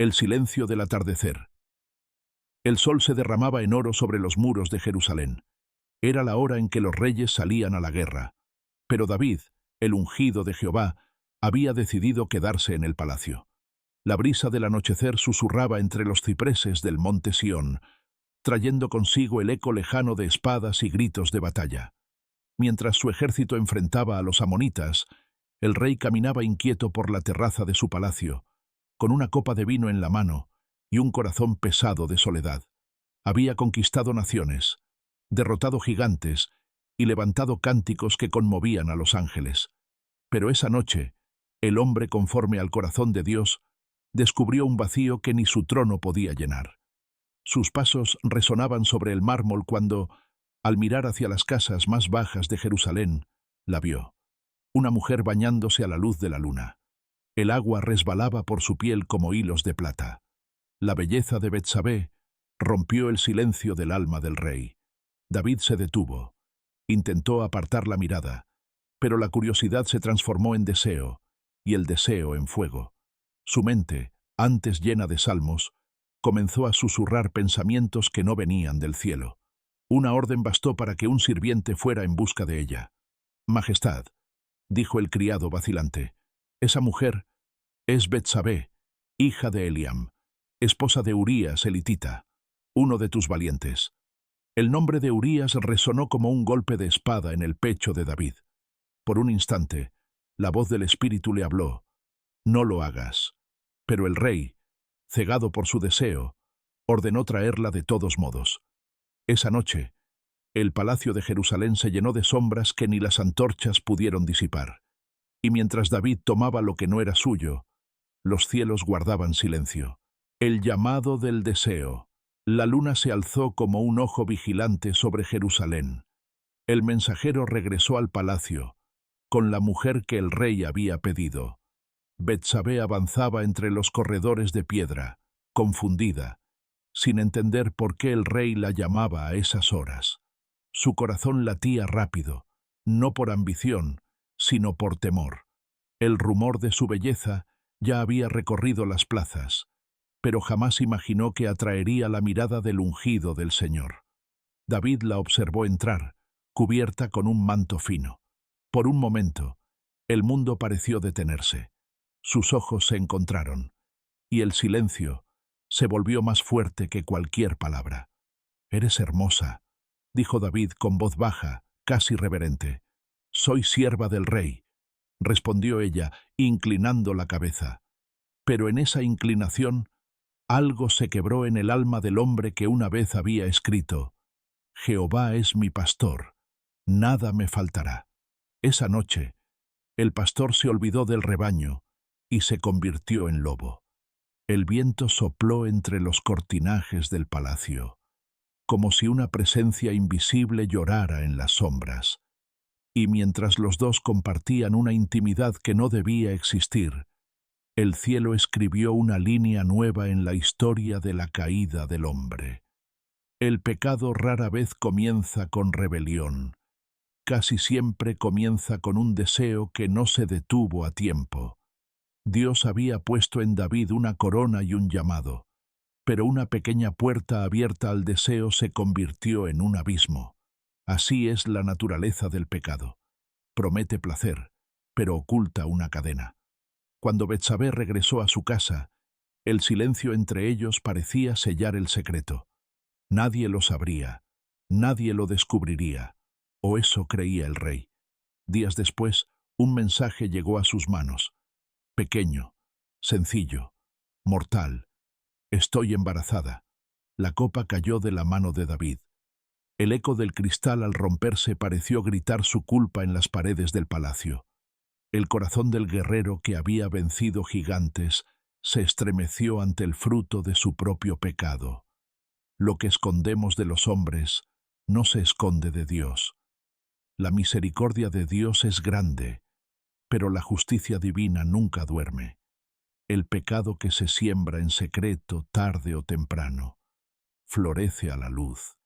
El silencio del atardecer. El sol se derramaba en oro sobre los muros de Jerusalén. Era la hora en que los reyes salían a la guerra. Pero David, el ungido de Jehová, había decidido quedarse en el palacio. La brisa del anochecer susurraba entre los cipreses del monte Sión, trayendo consigo el eco lejano de espadas y gritos de batalla. Mientras su ejército enfrentaba a los amonitas, el rey caminaba inquieto por la terraza de su palacio, con una copa de vino en la mano y un corazón pesado de soledad. Había conquistado naciones, derrotado gigantes y levantado cánticos que conmovían a los ángeles. Pero esa noche, el hombre conforme al corazón de Dios descubrió un vacío que ni su trono podía llenar. Sus pasos resonaban sobre el mármol cuando, al mirar hacia las casas más bajas de Jerusalén, la vio. Una mujer bañándose a la luz de la luna. El agua resbalaba por su piel como hilos de plata. La belleza de Betsabé rompió el silencio del alma del rey. David se detuvo. Intentó apartar la mirada, pero la curiosidad se transformó en deseo, y el deseo en fuego. Su mente, antes llena de salmos, comenzó a susurrar pensamientos que no venían del cielo. Una orden bastó para que un sirviente fuera en busca de ella. «Majestad», dijo el criado vacilante, «esa mujer es Betsabé, hija de Eliam, esposa de Urías elitita, uno de tus valientes». El nombre de Urías resonó como un golpe de espada en el pecho de David. Por un instante, la voz del Espíritu le habló: «No lo hagas». Pero el rey, cegado por su deseo, ordenó traerla de todos modos. Esa noche, el palacio de Jerusalén se llenó de sombras que ni las antorchas pudieron disipar. Y mientras David tomaba lo que no era suyo, los cielos guardaban silencio. El llamado del deseo. La luna se alzó como un ojo vigilante sobre Jerusalén. El mensajero regresó al palacio, con la mujer que el rey había pedido. Betsabé avanzaba entre los corredores de piedra, confundida, sin entender por qué el rey la llamaba a esas horas. Su corazón latía rápido, no por ambición, sino por temor. El rumor de su belleza ya había recorrido las plazas, pero jamás imaginó que atraería la mirada del ungido del Señor. David la observó entrar, cubierta con un manto fino. Por un momento, el mundo pareció detenerse. Sus ojos se encontraron, y el silencio se volvió más fuerte que cualquier palabra. «Eres hermosa», dijo David con voz baja, casi reverente. «Soy sierva del rey», respondió ella, inclinando la cabeza. Pero en esa inclinación, algo se quebró en el alma del hombre que una vez había escrito: «Jehová es mi pastor, nada me faltará». Esa noche, el pastor se olvidó del rebaño y se convirtió en lobo. El viento sopló entre los cortinajes del palacio, como si una presencia invisible llorara en las sombras. Y mientras los dos compartían una intimidad que no debía existir, el cielo escribió una línea nueva en la historia de la caída del hombre. El pecado rara vez comienza con rebelión. Casi siempre comienza con un deseo que no se detuvo a tiempo. Dios había puesto en David una corona y un llamado, pero una pequeña puerta abierta al deseo se convirtió en un abismo. Así es la naturaleza del pecado. Promete placer, pero oculta una cadena. Cuando Betsabé regresó a su casa, el silencio entre ellos parecía sellar el secreto. Nadie lo sabría, nadie lo descubriría, o eso creía el rey. Días después, un mensaje llegó a sus manos. Pequeño, sencillo, mortal. «Estoy embarazada». La copa cayó de la mano de David. El eco del cristal al romperse pareció gritar su culpa en las paredes del palacio. El corazón del guerrero que había vencido gigantes se estremeció ante el fruto de su propio pecado. Lo que escondemos de los hombres no se esconde de Dios. La misericordia de Dios es grande, pero la justicia divina nunca duerme. El pecado que se siembra en secreto, tarde o temprano, florece a la luz.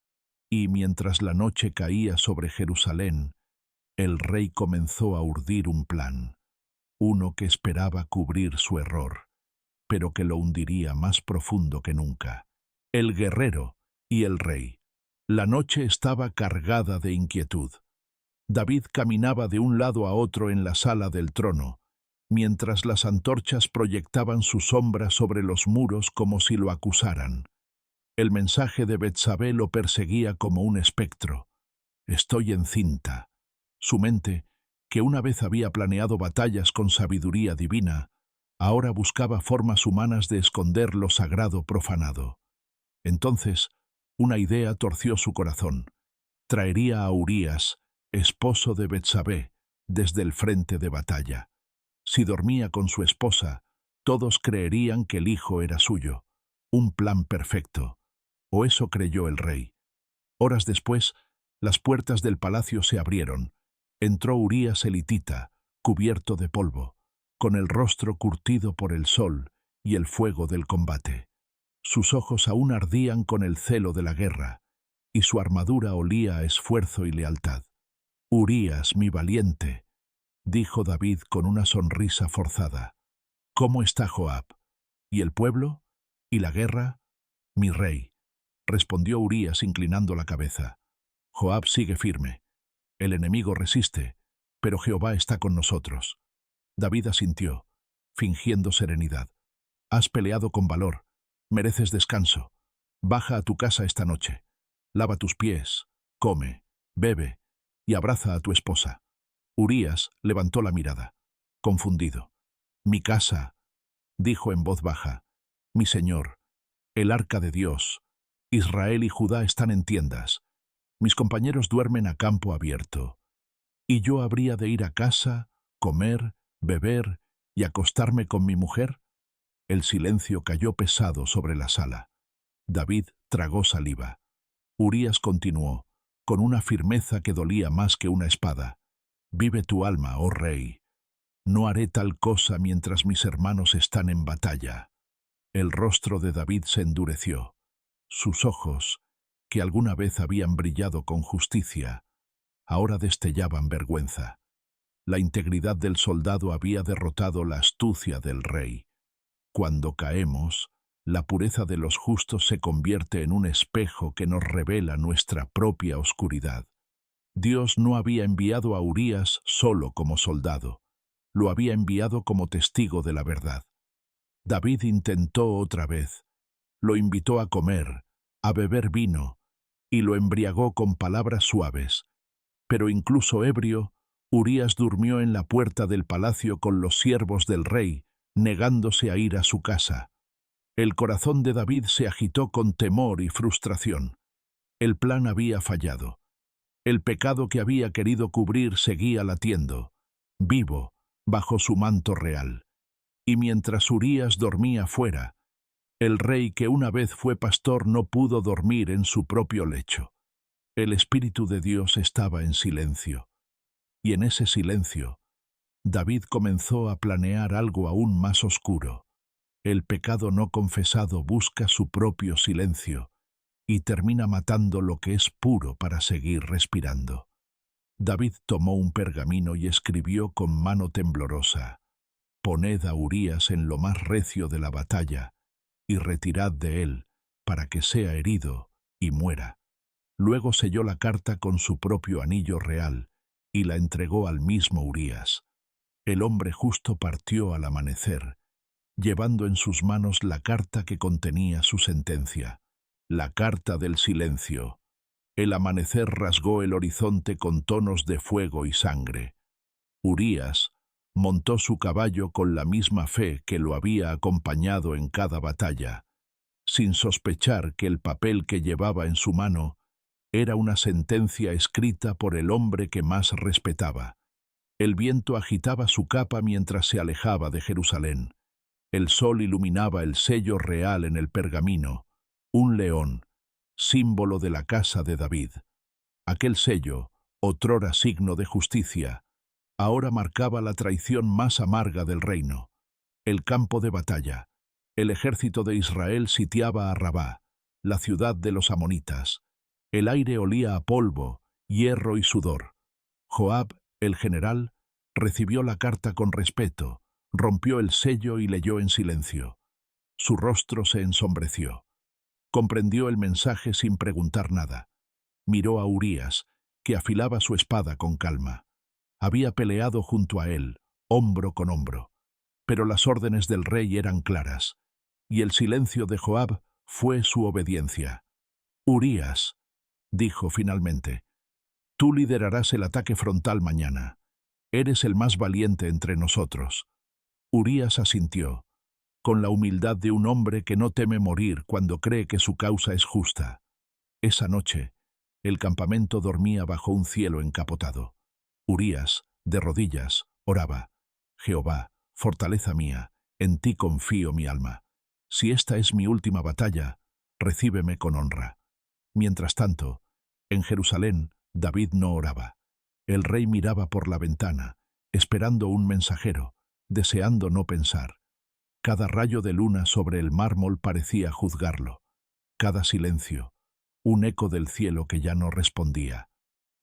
Y mientras la noche caía sobre Jerusalén, el rey comenzó a urdir un plan, uno que esperaba cubrir su error. pero que lo hundiría más profundo que nunca. El guerrero y el rey. La noche estaba cargada de inquietud. David caminaba de un lado a otro en la sala del trono, mientras las antorchas proyectaban su sombra sobre los muros como si lo acusaran. El mensaje de Betsabé lo perseguía como un espectro. Estoy encinta. Su mente, que una vez había planeado batallas con sabiduría divina, ahora buscaba formas humanas de esconder lo sagrado profanado. Entonces, una idea torció su corazón. Traería a Urías, esposo de Betsabé, desde el frente de batalla. Si dormía con su esposa, todos creerían que el hijo era suyo. Un plan perfecto. O eso creyó el rey. Horas después, las puertas del palacio se abrieron. Entró Urías elitita, cubierto de polvo, con el rostro curtido por el sol y el fuego del combate. Sus ojos aún ardían con el celo de la guerra, y su armadura olía a esfuerzo y lealtad. «Urías, mi valiente», dijo David con una sonrisa forzada. «¿Cómo está Joab? ¿Y el pueblo? ¿Y la guerra?» «Mi rey», respondió Urías inclinando la cabeza. «Joab sigue firme. El enemigo resiste, pero Jehová está con nosotros». David asintió, fingiendo serenidad. «Has peleado con valor. Mereces descanso. Baja a tu casa esta noche. Lava tus pies, come, bebe y abraza a tu esposa». Urías levantó la mirada, confundido. «Mi casa», dijo en voz baja. «Mi señor, el arca de Dios, Israel y Judá están en tiendas. Mis compañeros duermen a campo abierto. ¿Y yo habría de ir a casa, comer, beber y acostarme con mi mujer?» El silencio cayó pesado sobre la sala. David tragó saliva. Urías continuó, con una firmeza que dolía más que una espada. «Vive tu alma, oh rey. No haré tal cosa mientras mis hermanos están en batalla». El rostro de David se endureció. Sus ojos, que alguna vez habían brillado con justicia, ahora destellaban vergüenza. La integridad del soldado había derrotado la astucia del rey. Cuando caemos, la pureza de los justos se convierte en un espejo que nos revela nuestra propia oscuridad. Dios no había enviado a Urías solo como soldado, lo había enviado como testigo de la verdad. David intentó otra vez. Lo invitó a comer, a beber vino, y lo embriagó con palabras suaves. Pero incluso ebrio, Urías durmió en la puerta del palacio con los siervos del rey, negándose a ir a su casa. El corazón de David se agitó con temor y frustración. El plan había fallado. El pecado que había querido cubrir seguía latiendo, vivo, bajo su manto real. Y mientras Urías dormía fuera, el rey que una vez fue pastor no pudo dormir en su propio lecho. El Espíritu de Dios estaba en silencio. Y en ese silencio, David comenzó a planear algo aún más oscuro. El pecado no confesado busca su propio silencio y termina matando lo que es puro para seguir respirando. David tomó un pergamino y escribió con mano temblorosa: «Poned a Urías en lo más recio de la batalla y retirad de él para que sea herido y muera». Luego selló la carta con su propio anillo real y la entregó al mismo Urías. El hombre justo partió al amanecer, llevando en sus manos la carta que contenía su sentencia, la carta del silencio. El amanecer rasgó el horizonte con tonos de fuego y sangre. Urías montó su caballo con la misma fe que lo había acompañado en cada batalla, sin sospechar que el papel que llevaba en su mano era una sentencia escrita por el hombre que más respetaba. El viento agitaba su capa mientras se alejaba de Jerusalén. El sol iluminaba el sello real en el pergamino, un león, símbolo de la casa de David. Aquel sello, otrora signo de justicia, ahora marcaba la traición más amarga del reino. El campo de batalla. El ejército de Israel sitiaba a Rabá, la ciudad de los amonitas. El aire olía a polvo, hierro y sudor. Joab, el general, recibió la carta con respeto, rompió el sello y leyó en silencio. Su rostro se ensombreció. Comprendió el mensaje sin preguntar nada. Miró a Urías, que afilaba su espada con calma. Había peleado junto a él, hombro con hombro. Pero las órdenes del rey eran claras, y el silencio de Joab fue su obediencia. Urías, dijo finalmente, tú liderarás el ataque frontal mañana. Eres el más valiente entre nosotros. Urías asintió, con la humildad de un hombre que no teme morir cuando cree que su causa es justa. Esa noche, el campamento dormía bajo un cielo encapotado. Urías, de rodillas, oraba. Jehová, fortaleza mía, en ti confío mi alma. Si esta es mi última batalla, recíbeme con honra. Mientras tanto, en Jerusalén, David no oraba. El rey miraba por la ventana, esperando un mensajero, deseando no pensar. Cada rayo de luna sobre el mármol parecía juzgarlo. Cada silencio, un eco del cielo que ya no respondía.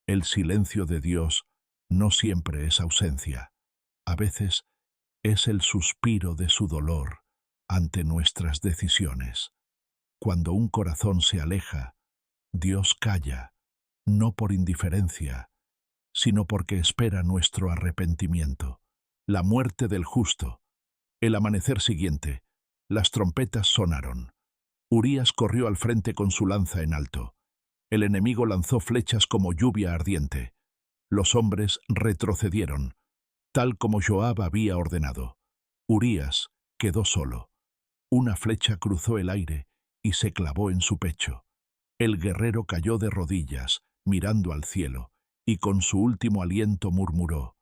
El silencio de Dios no siempre es ausencia. A veces es el suspiro de su dolor ante nuestras decisiones. Cuando un corazón se aleja, Dios calla, no por indiferencia, sino porque espera nuestro arrepentimiento. La muerte del justo. El amanecer siguiente, las trompetas sonaron. Urías corrió al frente con su lanza en alto. El enemigo lanzó flechas como lluvia ardiente. Los hombres retrocedieron, tal como Joab había ordenado. Urías quedó solo. Una flecha cruzó el aire y se clavó en su pecho. El guerrero cayó de rodillas, mirando al cielo, y con su último aliento murmuró,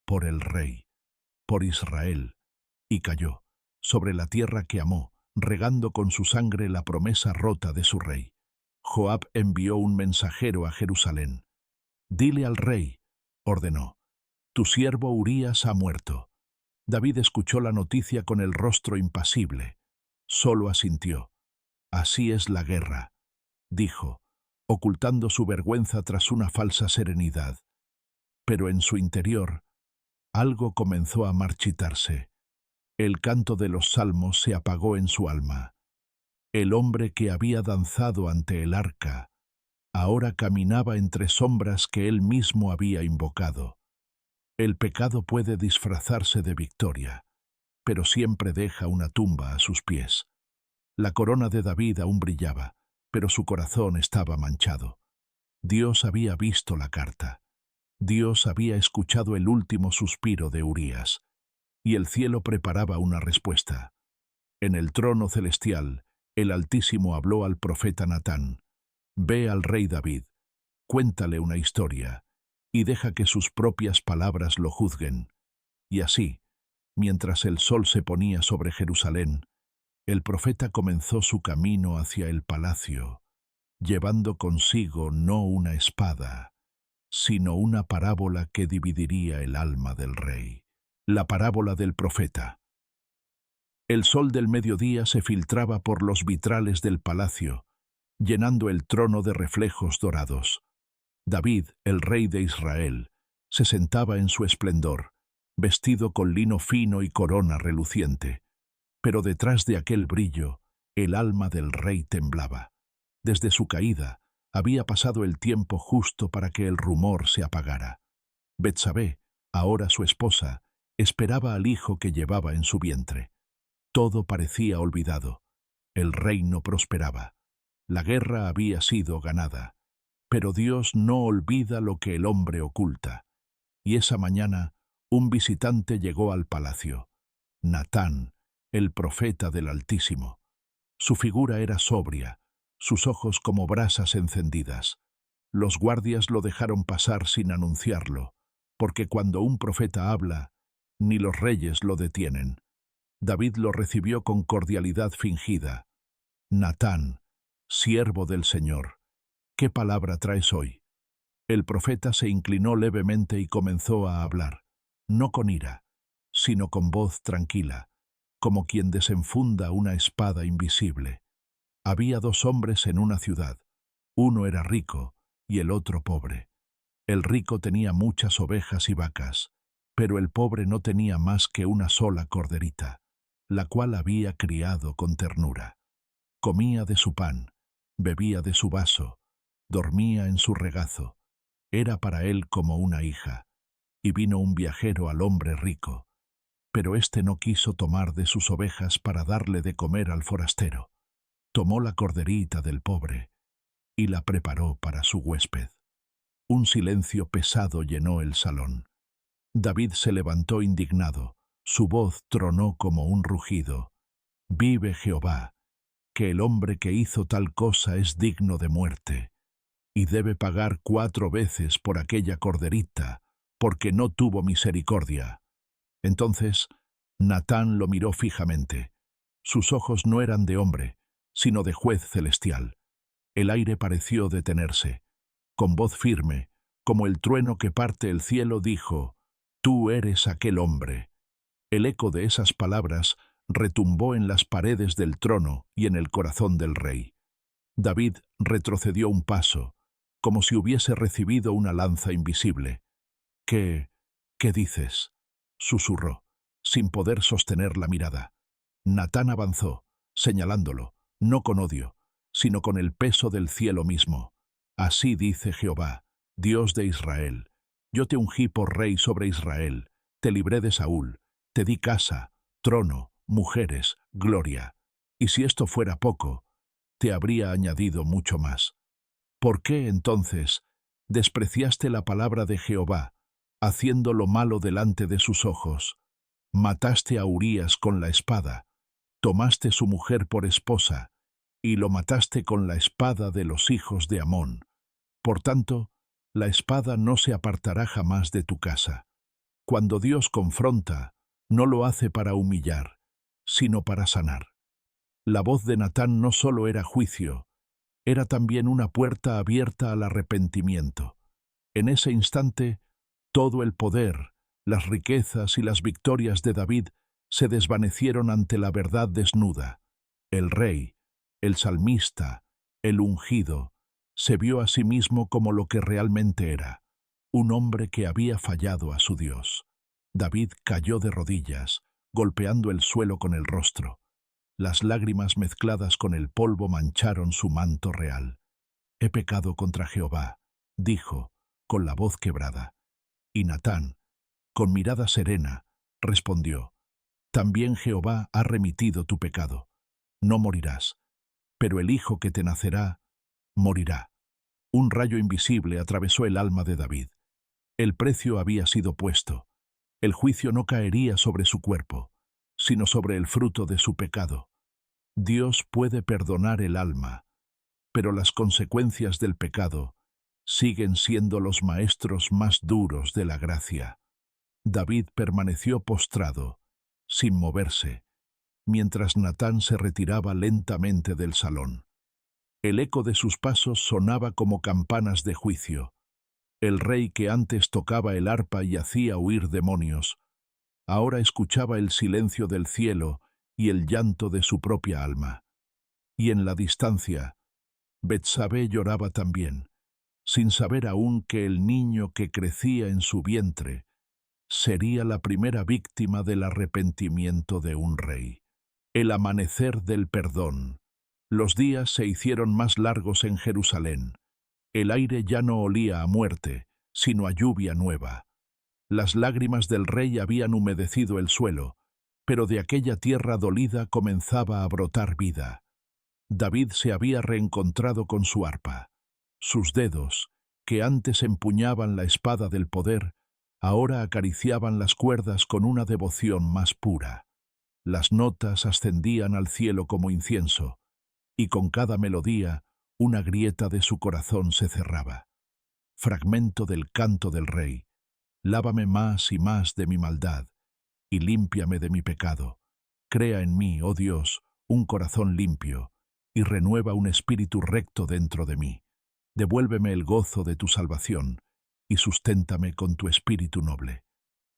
por el rey, por Israel, y cayó, sobre la tierra que amó, regando con su sangre la promesa rota de su rey. Joab envió un mensajero a Jerusalén. Dile al rey, ordenó, tu siervo Urías ha muerto. David escuchó la noticia con el rostro impasible. Solo asintió. Así es la guerra, dijo, ocultando su vergüenza tras una falsa serenidad. Pero en su interior, algo comenzó a marchitarse. El canto de los salmos se apagó en su alma. El hombre que había danzado ante el arca, ahora caminaba entre sombras que él mismo había invocado. El pecado puede disfrazarse de victoria, pero siempre deja una tumba a sus pies. La corona de David aún brillaba, pero su corazón estaba manchado. Dios había visto la carta. Dios había escuchado el último suspiro de Urías, y el cielo preparaba una respuesta. En el trono celestial, el Altísimo habló al profeta Natán. Ve al rey David, cuéntale una historia, y deja que sus propias palabras lo juzguen. Y así, mientras el sol se ponía sobre Jerusalén, el profeta comenzó su camino hacia el palacio, llevando consigo no una espada, sino una parábola que dividiría el alma del rey. La parábola del profeta. El sol del mediodía se filtraba por los vitrales del palacio, llenando el trono de reflejos dorados. David, el rey de Israel, se sentaba en su esplendor, vestido con lino fino y corona reluciente. Pero detrás de aquel brillo, el alma del rey temblaba. Desde su caída, había pasado el tiempo justo para que el rumor se apagara. Betsabé, ahora su esposa, esperaba al hijo que llevaba en su vientre. Todo parecía olvidado. El reino prosperaba. La guerra había sido ganada. Pero Dios no olvida lo que el hombre oculta. Y esa mañana, un visitante llegó al palacio. Natán, el profeta del Altísimo. Su figura era sobria, sus ojos como brasas encendidas. Los guardias lo dejaron pasar sin anunciarlo, porque cuando un profeta habla, ni los reyes lo detienen. David lo recibió con cordialidad fingida. Natán, siervo del Señor, ¿qué palabra traes hoy? El profeta se inclinó levemente y comenzó a hablar, no con ira, sino con voz tranquila, como quien desenfunda una espada invisible. Había dos hombres en una ciudad. Uno era rico y el otro pobre. El rico tenía muchas ovejas y vacas, pero el pobre no tenía más que una sola corderita. la cual había criado con ternura. Comía de su pan, bebía de su vaso, dormía en su regazo. Era para él como una hija. Y vino un viajero al hombre rico, pero éste no quiso tomar de sus ovejas para darle de comer al forastero. Tomó la corderita del pobre y la preparó para su huésped. Un silencio pesado llenó el salón. David se levantó indignado, su voz tronó como un rugido. «Vive Jehová, que el hombre que hizo tal cosa es digno de muerte, y debe pagar 4 veces por aquella corderita, porque no tuvo misericordia». Entonces Natán lo miró fijamente. Sus ojos no eran de hombre, sino de juez celestial. El aire pareció detenerse. Con voz firme, como el trueno que parte el cielo, dijo: «Tú eres aquel hombre». El eco de esas palabras retumbó en las paredes del trono y en el corazón del rey. David retrocedió un paso, como si hubiese recibido una lanza invisible. «¿Qué dices?», susurró, sin poder sostener la mirada. Natán avanzó, señalándolo, no con odio, sino con el peso del cielo mismo. «Así dice Jehová, Dios de Israel: yo te ungí por rey sobre Israel, te libré de Saúl, te di casa, trono, mujeres, gloria. Y si esto fuera poco, te habría añadido mucho más. ¿Por qué, entonces, despreciaste la palabra de Jehová, haciendo lo malo delante de sus ojos? Mataste a Urías con la espada, tomaste su mujer por esposa, y lo mataste con la espada de los hijos de Amón. Por tanto, la espada no se apartará jamás de tu casa». Cuando Dios confronta, no lo hace para humillar, sino para sanar. La voz de Natán no solo era juicio, era también una puerta abierta al arrepentimiento. En ese instante, todo el poder, las riquezas y las victorias de David se desvanecieron ante la verdad desnuda. El rey, el salmista, el ungido, se vio a sí mismo como lo que realmente era, un hombre que había fallado a su Dios. David cayó de rodillas, golpeando el suelo con el rostro. Las lágrimas mezcladas con el polvo mancharon su manto real. «He pecado contra Jehová», dijo, con la voz quebrada. Y Natán, con mirada serena, respondió: «También Jehová ha remitido tu pecado. No morirás, pero el hijo que te nacerá morirá». Un rayo invisible atravesó el alma de David. El precio había sido puesto. El juicio no caería sobre su cuerpo, sino sobre el fruto de su pecado. Dios puede perdonar el alma, pero las consecuencias del pecado siguen siendo los maestros más duros de la gracia. David permaneció postrado, sin moverse, mientras Natán se retiraba lentamente del salón. El eco de sus pasos sonaba como campanas de juicio. El rey que antes tocaba el arpa y hacía huir demonios, ahora escuchaba el silencio del cielo y el llanto de su propia alma. Y en la distancia, Betsabé lloraba también, sin saber aún que el niño que crecía en su vientre sería la primera víctima del arrepentimiento de un rey. El amanecer del perdón. Los días se hicieron más largos en Jerusalén. El aire ya no olía a muerte, sino a lluvia nueva. Las lágrimas del rey habían humedecido el suelo, pero de aquella tierra dolida comenzaba a brotar vida. David se había reencontrado con su arpa. Sus dedos, que antes empuñaban la espada del poder, ahora acariciaban las cuerdas con una devoción más pura. Las notas ascendían al cielo como incienso, y con cada melodía una grieta de su corazón se cerraba. Fragmento del canto del rey: «Lávame más y más de mi maldad, y límpiame de mi pecado. Crea en mí, oh Dios, un corazón limpio, y renueva un espíritu recto dentro de mí. Devuélveme el gozo de tu salvación, y susténtame con tu espíritu noble».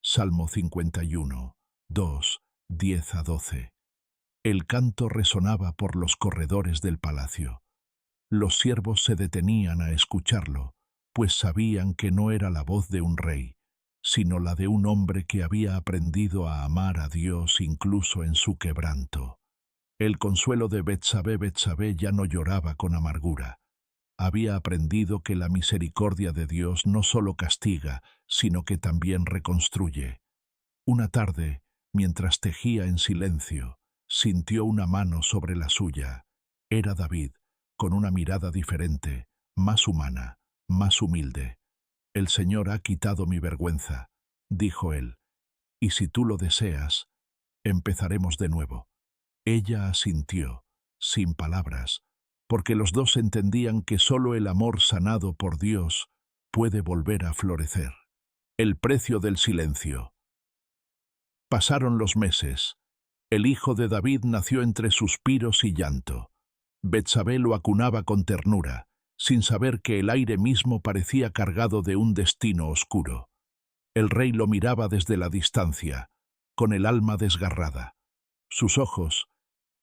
Salmo 51, 2, 10-12. El canto resonaba por los corredores del palacio. Los siervos se detenían a escucharlo, pues sabían que no era la voz de un rey, sino la de un hombre que había aprendido a amar a Dios incluso en su quebranto. El consuelo de Betsabé ya no lloraba con amargura. Había aprendido que la misericordia de Dios no solo castiga, sino que también reconstruye. Una tarde, mientras tejía en silencio, sintió una mano sobre la suya. Era David, con una mirada diferente, más humana, más humilde. «El Señor ha quitado mi vergüenza», dijo él, «y si tú lo deseas, empezaremos de nuevo». Ella asintió, sin palabras, porque los dos entendían que solo el amor sanado por Dios puede volver a florecer. El precio del silencio. Pasaron los meses. El hijo de David nació entre suspiros y llanto. Betsabé lo acunaba con ternura, sin saber que el aire mismo parecía cargado de un destino oscuro. El rey lo miraba desde la distancia, con el alma desgarrada. Sus ojos,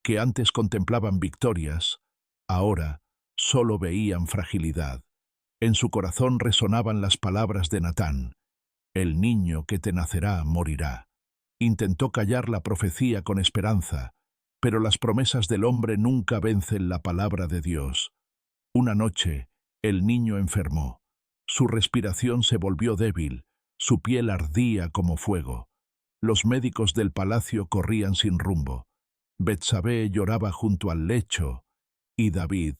que antes contemplaban victorias, ahora solo veían fragilidad. En su corazón resonaban las palabras de Natán: «El niño que te nacerá morirá». Intentó callar la profecía con esperanza, pero las promesas del hombre nunca vencen la palabra de Dios. Una noche, el niño enfermó. Su respiración se volvió débil, su piel ardía como fuego. Los médicos del palacio corrían sin rumbo. Betsabé lloraba junto al lecho, y David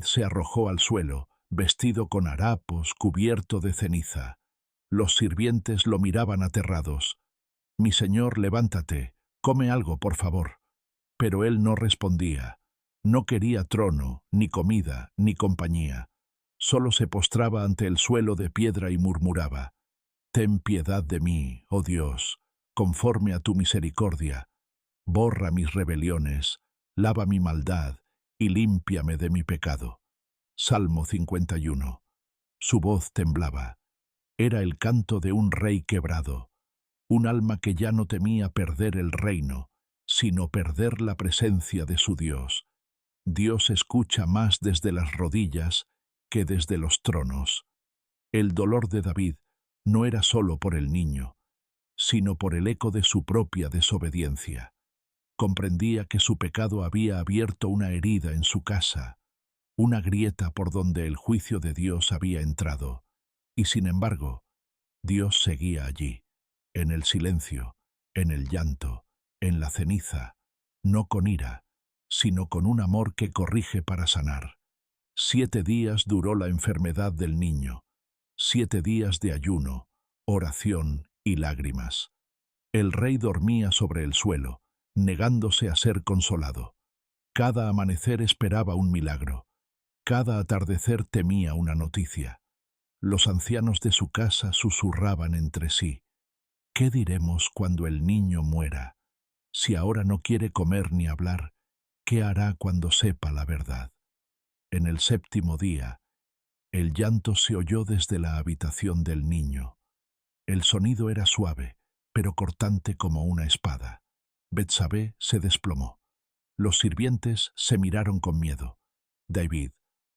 se arrojó al suelo, vestido con harapos, cubierto de ceniza. Los sirvientes lo miraban aterrados. «Mi señor, levántate, come algo, por favor». Pero él no respondía. No quería trono, ni comida, ni compañía. Solo se postraba ante el suelo de piedra y murmuraba: «Ten piedad de mí, oh Dios, conforme a tu misericordia. Borra mis rebeliones, lava mi maldad y límpiame de mi pecado». Salmo 51. Su voz temblaba. Era el canto de un rey quebrado, un alma que ya no temía perder el reino, sino perder la presencia de su Dios. Dios escucha más desde las rodillas que desde los tronos. El dolor de David no era solo por el niño, sino por el eco de su propia desobediencia. Comprendía que su pecado había abierto una herida en su casa, una grieta por donde el juicio de Dios había entrado, y sin embargo, Dios seguía allí, en el silencio, en el llanto, en la ceniza, no con ira, sino con un amor que corrige para sanar. 7 días duró la enfermedad del niño, 7 días de ayuno, oración y lágrimas. El rey dormía sobre el suelo, negándose a ser consolado. Cada amanecer esperaba un milagro, cada atardecer temía una noticia. Los ancianos de su casa susurraban entre sí: «¿Qué diremos cuando el niño muera? Si ahora no quiere comer ni hablar, ¿qué hará cuando sepa la verdad?». En el 7º día, el llanto se oyó desde la habitación del niño. El sonido era suave, pero cortante como una espada. Betsabé se desplomó. Los sirvientes se miraron con miedo. David,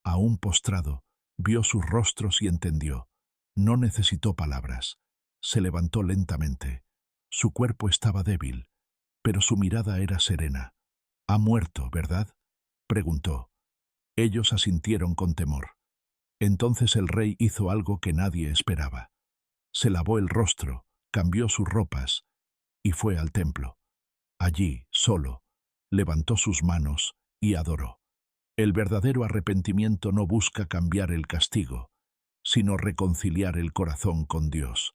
aún postrado, vio sus rostros y entendió. No necesitó palabras. Se levantó lentamente. Su cuerpo estaba débil, pero su mirada era serena. «Ha muerto, ¿verdad?», preguntó. Ellos asintieron con temor. Entonces el rey hizo algo que nadie esperaba. Se lavó el rostro, cambió sus ropas y fue al templo. Allí, solo, levantó sus manos y adoró. El verdadero arrepentimiento no busca cambiar el castigo, sino reconciliar el corazón con Dios.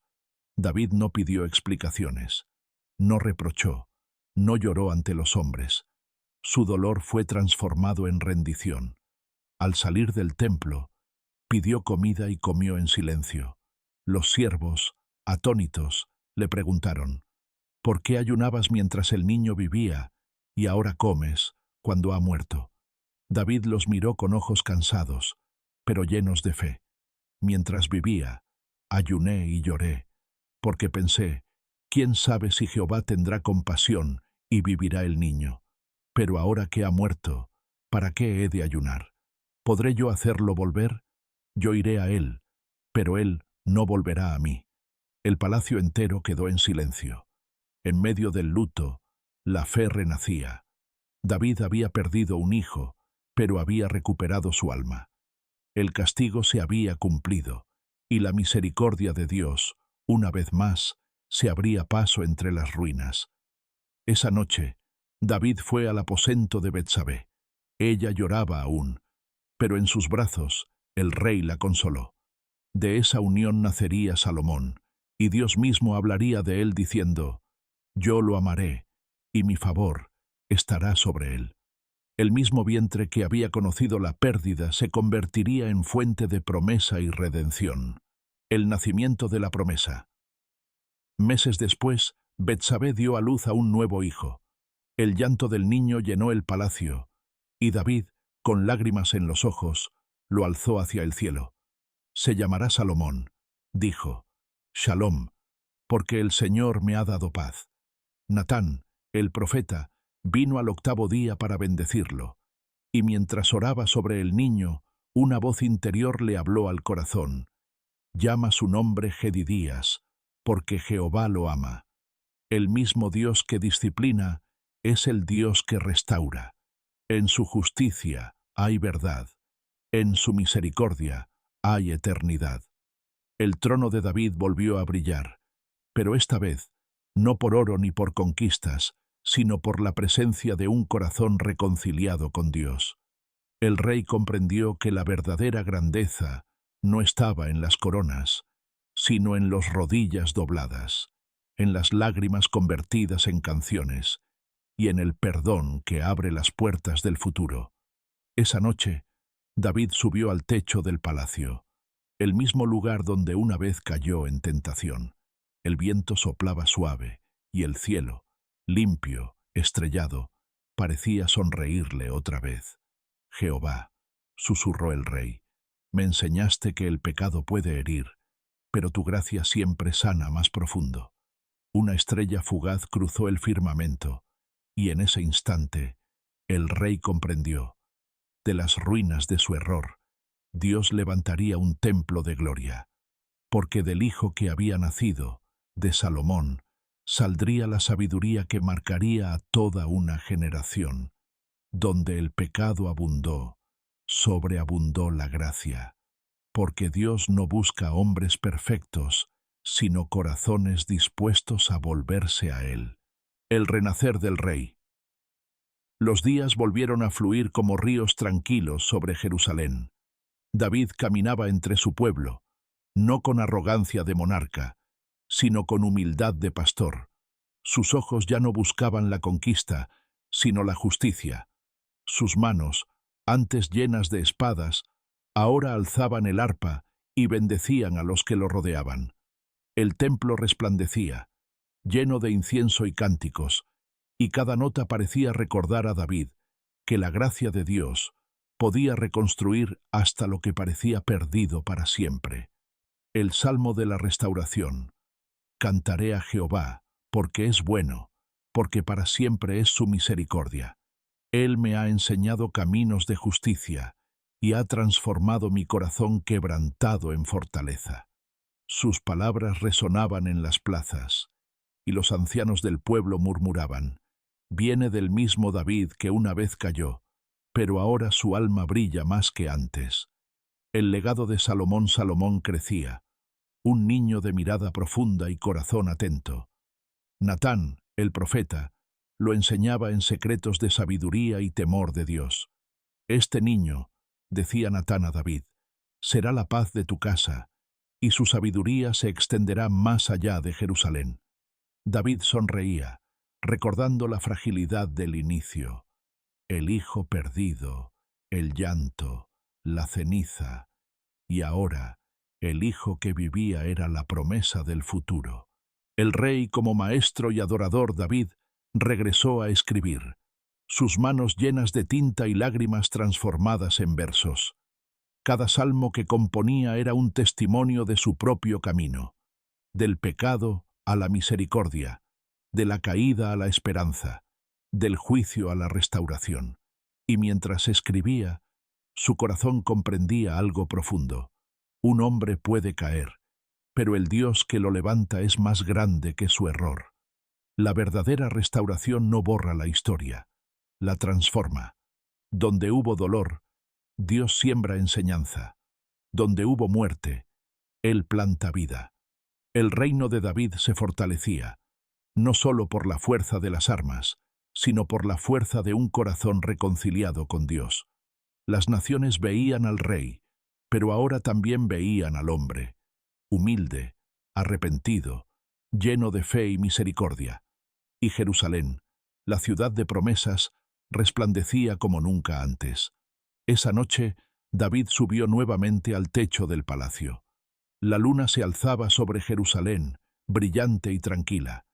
David no pidió explicaciones, no reprochó, no lloró ante los hombres. Su dolor fue transformado en rendición. Al salir del templo, pidió comida y comió en silencio. Los siervos, atónitos, le preguntaron: «¿Por qué ayunabas mientras el niño vivía y ahora comes cuando ha muerto?». David los miró con ojos cansados, pero llenos de fe. «Mientras vivía, ayuné y lloré, porque pensé: ¿quién sabe si Jehová tendrá compasión y vivirá el niño? Pero ahora que ha muerto, ¿para qué he de ayunar? ¿Podré yo hacerlo volver? Yo iré a él, pero él no volverá a mí». El palacio entero quedó en silencio. En medio del luto, la fe renacía. David había perdido un hijo, pero había recuperado su alma. El castigo se había cumplido, y la misericordia de Dios, una vez más, se abría paso entre las ruinas. Esa noche, David fue al aposento de Betsabé. Ella lloraba aún, pero en sus brazos el rey la consoló. De esa unión nacería Salomón, y Dios mismo hablaría de él diciendo: «Yo lo amaré, y mi favor estará sobre él». El mismo vientre que había conocido la pérdida se convertiría en fuente de promesa y redención. El nacimiento de la promesa. Meses después, Betsabé dio a luz a un nuevo hijo. El llanto del niño llenó el palacio, y David, con lágrimas en los ojos, lo alzó hacia el cielo. «Se llamará Salomón», dijo. «Shalom, porque el Señor me ha dado paz». Natán, el profeta, vino al octavo día para bendecirlo, y mientras oraba sobre el niño, una voz interior le habló al corazón: «Llama su nombre Jedidías, porque Jehová lo ama. El mismo Dios que disciplina es el Dios que restaura. En su justicia hay verdad, en su misericordia hay eternidad». El trono de David volvió a brillar, pero esta vez, no por oro ni por conquistas, sino por la presencia de un corazón reconciliado con Dios. El rey comprendió que la verdadera grandeza no estaba en las coronas, sino en las rodillas dobladas, en las lágrimas convertidas en canciones, y en el perdón que abre las puertas del futuro. Esa noche, David subió al techo del palacio, el mismo lugar donde una vez cayó en tentación. El viento soplaba suave, y el cielo, limpio, estrellado, parecía sonreírle otra vez. «Jehová», susurró el rey, «me enseñaste que el pecado puede herir, pero tu gracia siempre sana más profundo». Una estrella fugaz cruzó el firmamento, y en ese instante el rey comprendió: de las ruinas de su error, Dios levantaría un templo de gloria, porque del hijo que había nacido, de Salomón, saldría la sabiduría que marcaría a toda una generación. Donde el pecado abundó, sobreabundó la gracia, porque Dios no busca hombres perfectos, sino corazones dispuestos a volverse a Él. El renacer del rey. Los días volvieron a fluir como ríos tranquilos sobre Jerusalén. David caminaba entre su pueblo, no con arrogancia de monarca, sino con humildad de pastor. Sus ojos ya no buscaban la conquista, sino la justicia. Sus manos, antes llenas de espadas, ahora alzaban el arpa y bendecían a los que lo rodeaban. El templo resplandecía, lleno de incienso y cánticos, y cada nota parecía recordar a David que la gracia de Dios podía reconstruir hasta lo que parecía perdido para siempre. El Salmo de la Restauración. Cantaré a Jehová, porque es bueno, porque para siempre es su misericordia. Él me ha enseñado caminos de justicia, y ha transformado mi corazón quebrantado en fortaleza. Sus palabras resonaban en las plazas, y los ancianos del pueblo murmuraban: «Viene del mismo David que una vez cayó, pero ahora su alma brilla más que antes». El legado de Salomón crecía, un niño de mirada profunda y corazón atento. Natán, el profeta, lo enseñaba en secretos de sabiduría y temor de Dios. «Este niño», decía Natán a David, «será la paz de tu casa, y su sabiduría se extenderá más allá de Jerusalén». David sonreía, recordando la fragilidad del inicio. El hijo perdido, el llanto, la ceniza, y ahora el hijo que vivía era la promesa del futuro. El rey, como maestro y adorador David, regresó a escribir, sus manos llenas de tinta y lágrimas transformadas en versos. Cada salmo que componía era un testimonio de su propio camino, del pecado a la misericordia, de la caída a la esperanza, del juicio a la restauración. Y mientras escribía, su corazón comprendía algo profundo. Un hombre puede caer, pero el Dios que lo levanta es más grande que su error. La verdadera restauración no borra la historia, la transforma. Donde hubo dolor, Dios siembra enseñanza. Donde hubo muerte, Él planta vida. El reino de David se fortalecía, no solo por la fuerza de las armas, sino por la fuerza de un corazón reconciliado con Dios. Las naciones veían al rey, pero ahora también veían al hombre, humilde, arrepentido, lleno de fe y misericordia. Y Jerusalén, la ciudad de promesas, resplandecía como nunca antes. Esa noche, David subió nuevamente al techo del palacio. La luna se alzaba sobre Jerusalén, brillante y tranquila.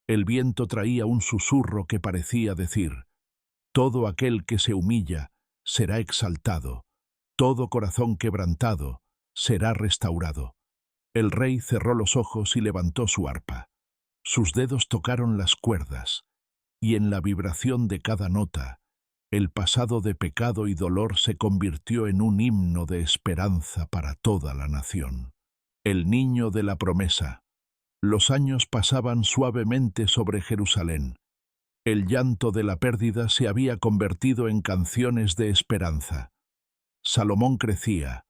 El viento traía un susurro que parecía decir: todo aquel que se humilla será exaltado, todo corazón quebrantado será restaurado. El rey cerró los ojos y levantó su arpa. Sus dedos tocaron las cuerdas, y en la vibración de cada nota, el pasado de pecado y dolor se convirtió en un himno de esperanza para toda la nación. El niño de la promesa. Los años pasaban suavemente sobre Jerusalén. El llanto de la pérdida se había convertido en canciones de esperanza. Salomón crecía,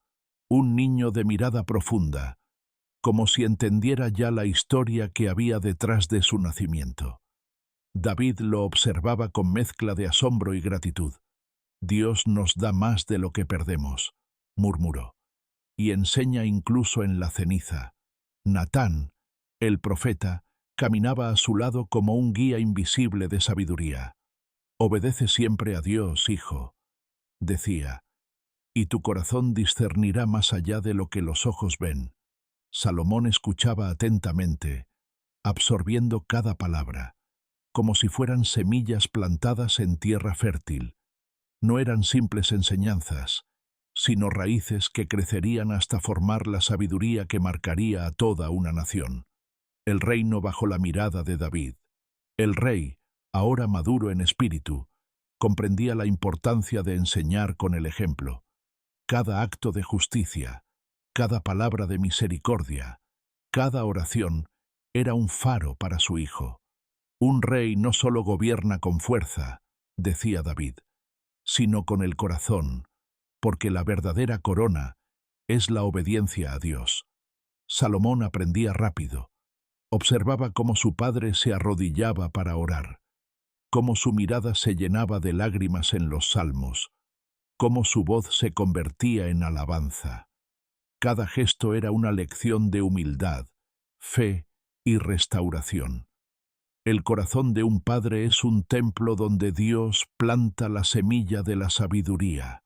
un niño de mirada profunda, como si entendiera ya la historia que había detrás de su nacimiento. David lo observaba con mezcla de asombro y gratitud. Dios nos da más de lo que perdemos, murmuró, y enseña incluso en la ceniza. Natán, el profeta, caminaba a su lado como un guía invisible de sabiduría. Obedece siempre a Dios, hijo, decía, y tu corazón discernirá más allá de lo que los ojos ven. Salomón escuchaba atentamente, absorbiendo cada palabra, como si fueran semillas plantadas en tierra fértil. No eran simples enseñanzas, sino raíces que crecerían hasta formar la sabiduría que marcaría a toda una nación. El reino bajo la mirada de David. El rey, ahora maduro en espíritu, comprendía la importancia de enseñar con el ejemplo. Cada acto de justicia, cada palabra de misericordia, cada oración era un faro para su hijo. Un rey no solo gobierna con fuerza, decía David, sino con el corazón, porque la verdadera corona es la obediencia a Dios. Salomón aprendía rápido. Observaba cómo su padre se arrodillaba para orar, cómo su mirada se llenaba de lágrimas en los salmos, cómo su voz se convertía en alabanza. Cada gesto era una lección de humildad, fe y restauración. El corazón de un padre es un templo donde Dios planta la semilla de la sabiduría.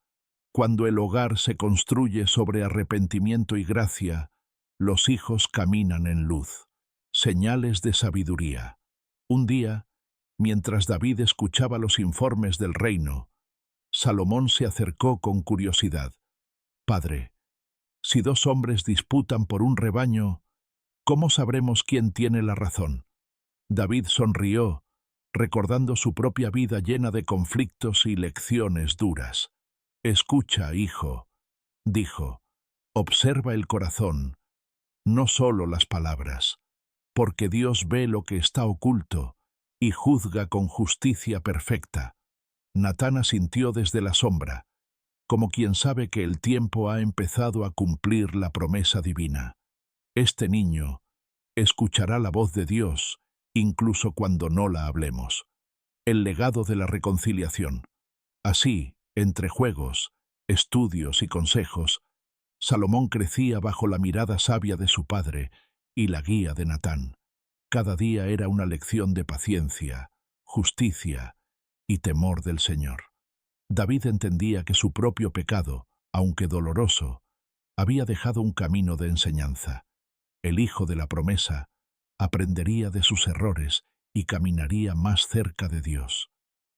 Cuando el hogar se construye sobre arrepentimiento y gracia, los hijos caminan en luz. Señales de sabiduría. Un día, mientras David escuchaba los informes del reino, Salomón se acercó con curiosidad. Padre, si dos hombres disputan por un rebaño, ¿cómo sabremos quién tiene la razón? David sonrió, recordando su propia vida llena de conflictos y lecciones duras. Escucha, hijo, dijo, observa el corazón, no solo las palabras, porque Dios ve lo que está oculto y juzga con justicia perfecta. Natán asintió desde la sombra, como quien sabe que el tiempo ha empezado a cumplir la promesa divina. Este niño escuchará la voz de Dios, incluso cuando no la hablemos. El legado de la reconciliación. Así, entre juegos, estudios y consejos, Salomón crecía bajo la mirada sabia de su padre y la guía de Natán. Cada día era una lección de paciencia, justicia y temor del Señor. David entendía que su propio pecado, aunque doloroso, había dejado un camino de enseñanza. El hijo de la promesa aprendería de sus errores y caminaría más cerca de Dios.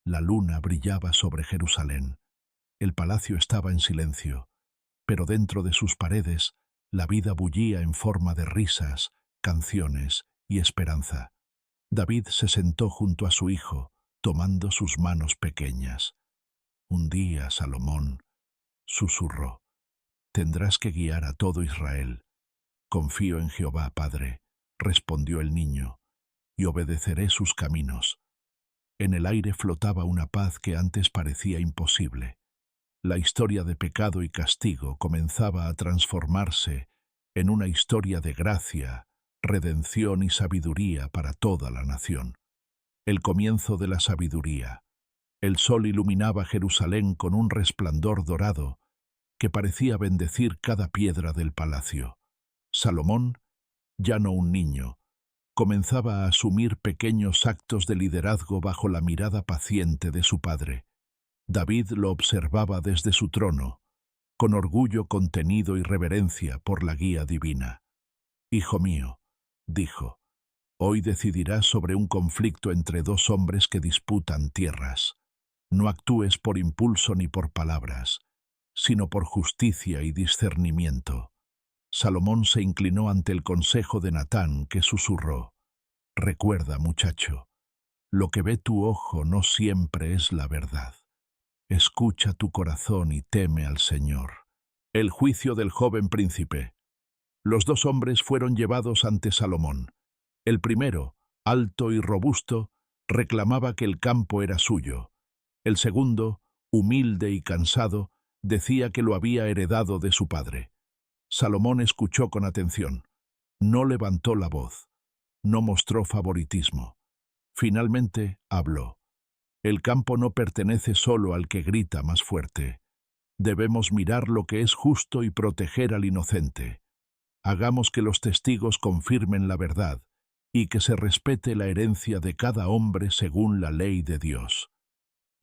La luna brillaba sobre Jerusalén. El palacio estaba en silencio, pero dentro de sus paredes la vida bullía en forma de risas, canciones y esperanza. David se sentó junto a su hijo, tomando sus manos pequeñas. Un día, Salomón, susurró, tendrás que guiar a todo Israel. Confío en Jehová, Padre, respondió el niño, y obedeceré sus caminos. En el aire flotaba una paz que antes parecía imposible. La historia de pecado y castigo comenzaba a transformarse en una historia de gracia, redención y sabiduría para toda la nación. El comienzo de la sabiduría. El sol iluminaba Jerusalén con un resplandor dorado que parecía bendecir cada piedra del palacio. Salomón, ya no un niño, comenzaba a asumir pequeños actos de liderazgo bajo la mirada paciente de su padre. David lo observaba desde su trono, con orgullo contenido y reverencia por la guía divina. «Hijo mío», dijo, «hoy decidirás sobre un conflicto entre dos hombres que disputan tierras. No actúes por impulso ni por palabras, sino por justicia y discernimiento». Salomón se inclinó ante el consejo de Natán, que susurró, «Recuerda, muchacho, lo que ve tu ojo no siempre es la verdad. Escucha tu corazón y teme al Señor». El juicio del joven príncipe. Los dos hombres fueron llevados ante Salomón. El primero, alto y robusto, reclamaba que el campo era suyo. El segundo, humilde y cansado, decía que lo había heredado de su padre. Salomón escuchó con atención. No levantó la voz. No mostró favoritismo. Finalmente habló. «El campo no pertenece solo al que grita más fuerte. Debemos mirar lo que es justo y proteger al inocente. Hagamos que los testigos confirmen la verdad y que se respete la herencia de cada hombre según la ley de Dios».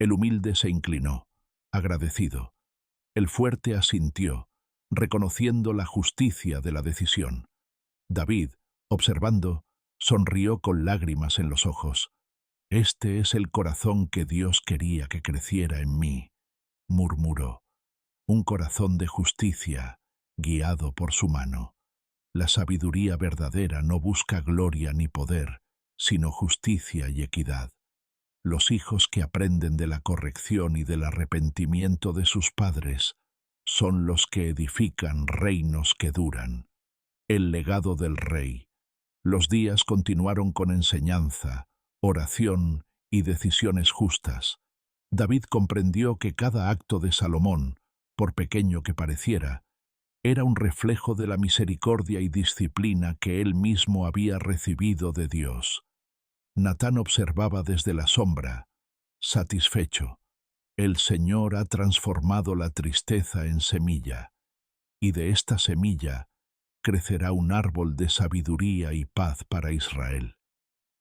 El humilde se inclinó, agradecido. El fuerte asintió, reconociendo la justicia de la decisión. David, observando, sonrió con lágrimas en los ojos. «Este es el corazón que Dios quería que creciera en mí», murmuró. «Un corazón de justicia, guiado por su mano». La sabiduría verdadera no busca gloria ni poder, sino justicia y equidad. Los hijos que aprenden de la corrección y del arrepentimiento de sus padres son los que edifican reinos que duran. El legado del rey. Los días continuaron con enseñanza, oración y decisiones justas. David comprendió que cada acto de Salomón, por pequeño que pareciera, era un reflejo de la misericordia y disciplina que él mismo había recibido de Dios. Natán observaba desde la sombra, satisfecho. El Señor ha transformado la tristeza en semilla, y de esta semilla crecerá un árbol de sabiduría y paz para Israel.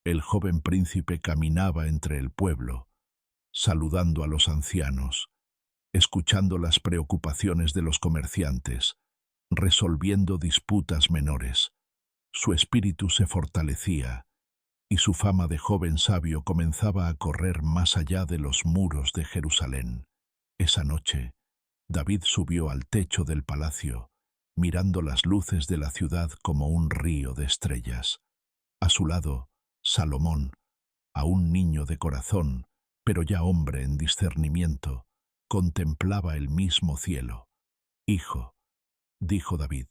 El joven príncipe caminaba entre el pueblo, saludando a los ancianos, escuchando las preocupaciones de los comerciantes, resolviendo disputas menores. Su espíritu se fortalecía, y su fama de joven sabio comenzaba a correr más allá de los muros de Jerusalén. Esa noche, David subió al techo del palacio, mirando las luces de la ciudad como un río de estrellas. A su lado, Salomón, aún niño de corazón, pero ya hombre en discernimiento, contemplaba el mismo cielo. «Hijo», dijo David,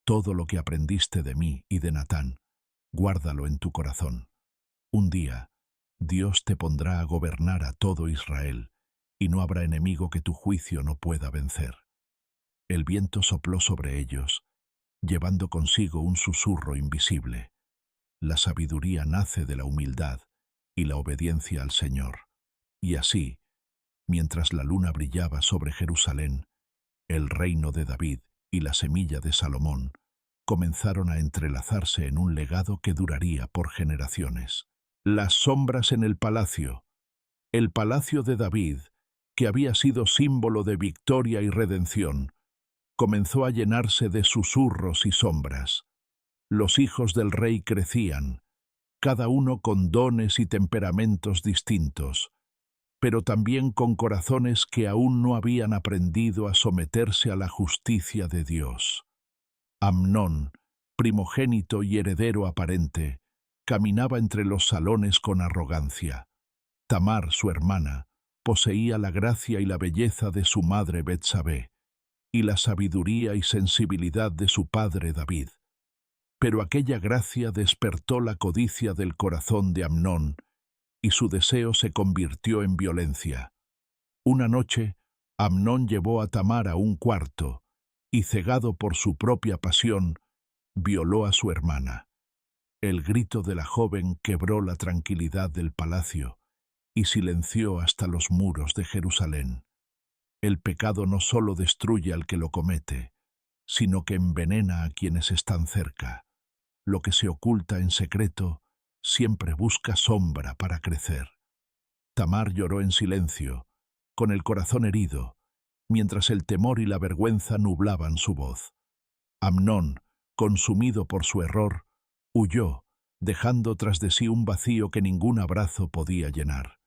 «todo lo que aprendiste de mí y de Natán, guárdalo en tu corazón. Un día, Dios te pondrá a gobernar a todo Israel, y no habrá enemigo que tu juicio no pueda vencer». El viento sopló sobre ellos, llevando consigo un susurro invisible. La sabiduría nace de la humildad y la obediencia al Señor. Y así, mientras la luna brillaba sobre Jerusalén, el reino de David y la semilla de Salomón comenzaron a entrelazarse en un legado que duraría por generaciones. Las sombras en el palacio. El palacio de David, que había sido símbolo de victoria y redención, comenzó a llenarse de susurros y sombras. Los hijos del rey crecían, cada uno con dones y temperamentos distintos, pero también con corazones que aún no habían aprendido a someterse a la justicia de Dios. Amnón, primogénito y heredero aparente, caminaba entre los salones con arrogancia. Tamar, su hermana, poseía la gracia y la belleza de su madre Betsabé, y la sabiduría y sensibilidad de su padre David. Pero aquella gracia despertó la codicia del corazón de Amnón, y su deseo se convirtió en violencia. Una noche, Amnón llevó a Tamar a un cuarto, y cegado por su propia pasión, violó a su hermana. El grito de la joven quebró la tranquilidad del palacio y silenció hasta los muros de Jerusalén. El pecado no solo destruye al que lo comete, sino que envenena a quienes están cerca. Lo que se oculta en secreto siempre busca sombra para crecer. Tamar lloró en silencio, con el corazón herido, mientras el temor y la vergüenza nublaban su voz. Amnón, consumido por su error, huyó, dejando tras de sí un vacío que ningún abrazo podía llenar.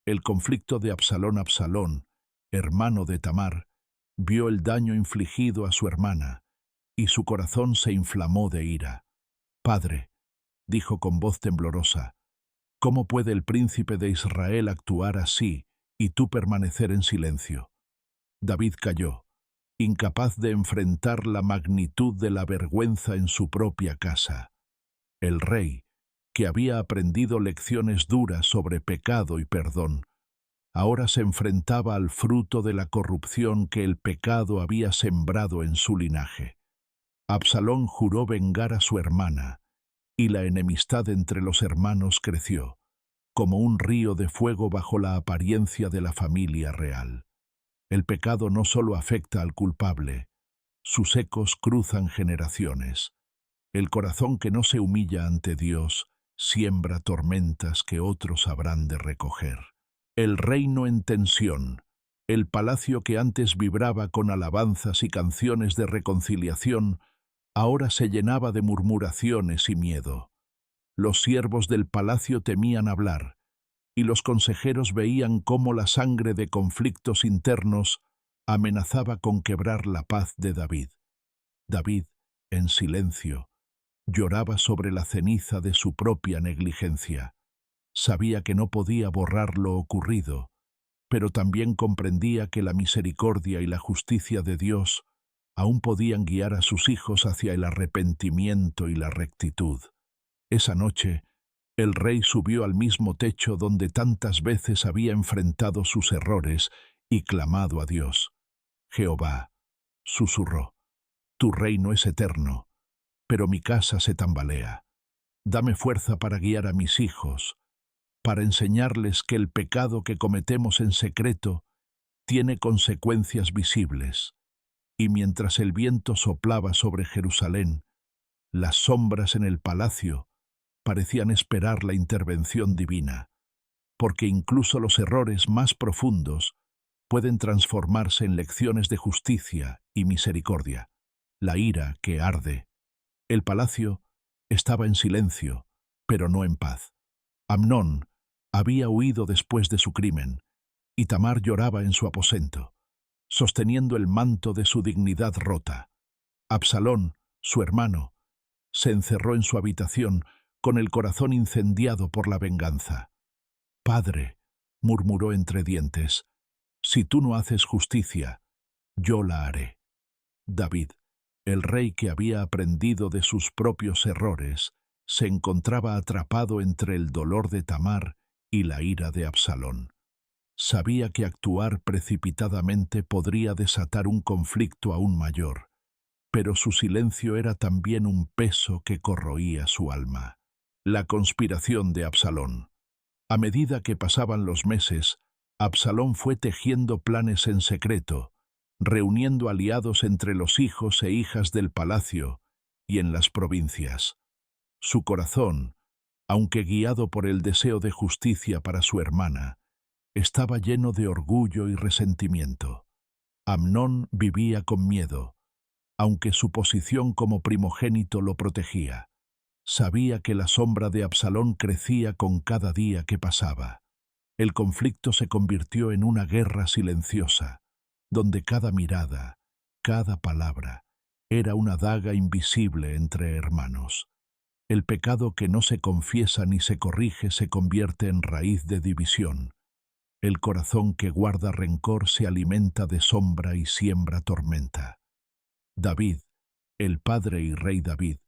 El conflicto de Absalón, hermano de Tamar, vio el daño infligido a su hermana, y su corazón se inflamó de ira. «Padre», dijo con voz temblorosa, «¿cómo puede el príncipe de Israel actuar así y tú permanecer en silencio?» David calló, incapaz de enfrentar la magnitud de la vergüenza en su propia casa. El rey, que había aprendido lecciones duras sobre pecado y perdón, ahora se enfrentaba al fruto de la corrupción que el pecado había sembrado en su linaje. Absalón juró vengar a su hermana, y la enemistad entre los hermanos creció, como un río de fuego bajo la apariencia de la familia real. El pecado no solo afecta al culpable, sus ecos cruzan generaciones. El corazón que no se humilla ante Dios siembra tormentas que otros habrán de recoger. El reino en tensión, el palacio que antes vibraba con alabanzas y canciones de reconciliación, ahora se llenaba de murmuraciones y miedo. Los siervos del palacio temían hablar, y los consejeros veían cómo la sangre de conflictos internos amenazaba con quebrar la paz de David. David, en silencio, lloraba sobre la ceniza de su propia negligencia. Sabía que no podía borrar lo ocurrido, pero también comprendía que la misericordia y la justicia de Dios aún podían guiar a sus hijos hacia el arrepentimiento y la rectitud. Esa noche, el rey subió al mismo techo donde tantas veces había enfrentado sus errores y clamado a Dios. «Jehová», susurró, «tu reino es eterno, pero mi casa se tambalea. Dame fuerza para guiar a mis hijos, para enseñarles que el pecado que cometemos en secreto tiene consecuencias visibles». Y mientras el viento soplaba sobre Jerusalén, las sombras en el palacio parecían esperar la intervención divina, porque incluso los errores más profundos pueden transformarse en lecciones de justicia y misericordia. La ira que arde. El palacio estaba en silencio, pero no en paz. Amnón había huido después de su crimen, y Tamar lloraba en su aposento, sosteniendo el manto de su dignidad rota. Absalón, su hermano, se encerró en su habitación con el corazón incendiado por la venganza. «Padre», murmuró entre dientes, «si tú no haces justicia, yo la haré». David, el rey que había aprendido de sus propios errores, se encontraba atrapado entre el dolor de Tamar y la ira de Absalón. Sabía que actuar precipitadamente podría desatar un conflicto aún mayor, pero su silencio era también un peso que corroía su alma. La conspiración de Absalón. A medida que pasaban los meses, Absalón fue tejiendo planes en secreto, reuniendo aliados entre los hijos e hijas del palacio y en las provincias. Su corazón, aunque guiado por el deseo de justicia para su hermana, estaba lleno de orgullo y resentimiento. Amnón vivía con miedo, aunque su posición como primogénito lo protegía. Sabía que la sombra de Absalón crecía con cada día que pasaba. El conflicto se convirtió en una guerra silenciosa, donde cada mirada, cada palabra, era una daga invisible entre hermanos. El pecado que no se confiesa ni se corrige se convierte en raíz de división. El corazón que guarda rencor se alimenta de sombra y siembra tormenta. David, el padre y rey David,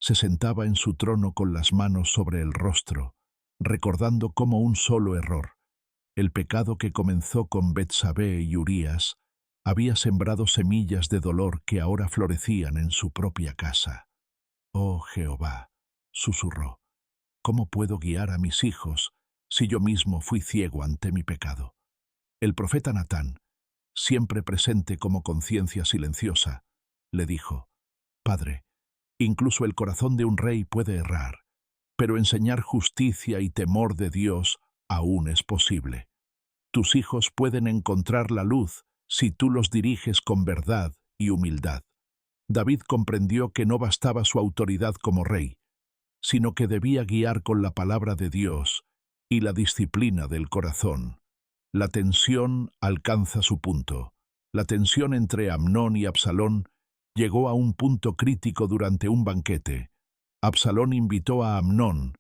se sentaba en su trono con las manos sobre el rostro, recordando cómo un solo error, el pecado que comenzó con Betsabé y Urías, había sembrado semillas de dolor que ahora florecían en su propia casa. «Oh Jehová», susurró, «¿cómo puedo guiar a mis hijos si yo mismo fui ciego ante mi pecado?» El profeta Natán, siempre presente como conciencia silenciosa, le dijo, «Padre, incluso el corazón de un rey puede errar, pero enseñar justicia y temor de Dios aún es posible. Tus hijos pueden encontrar la luz si tú los diriges con verdad y humildad». David comprendió que no bastaba su autoridad como rey, sino que debía guiar con la palabra de Dios y la disciplina del corazón. La tensión alcanza su punto. La tensión entre Amnón y Absalón llegó a un punto crítico durante un banquete. Absalón invitó a Amnón,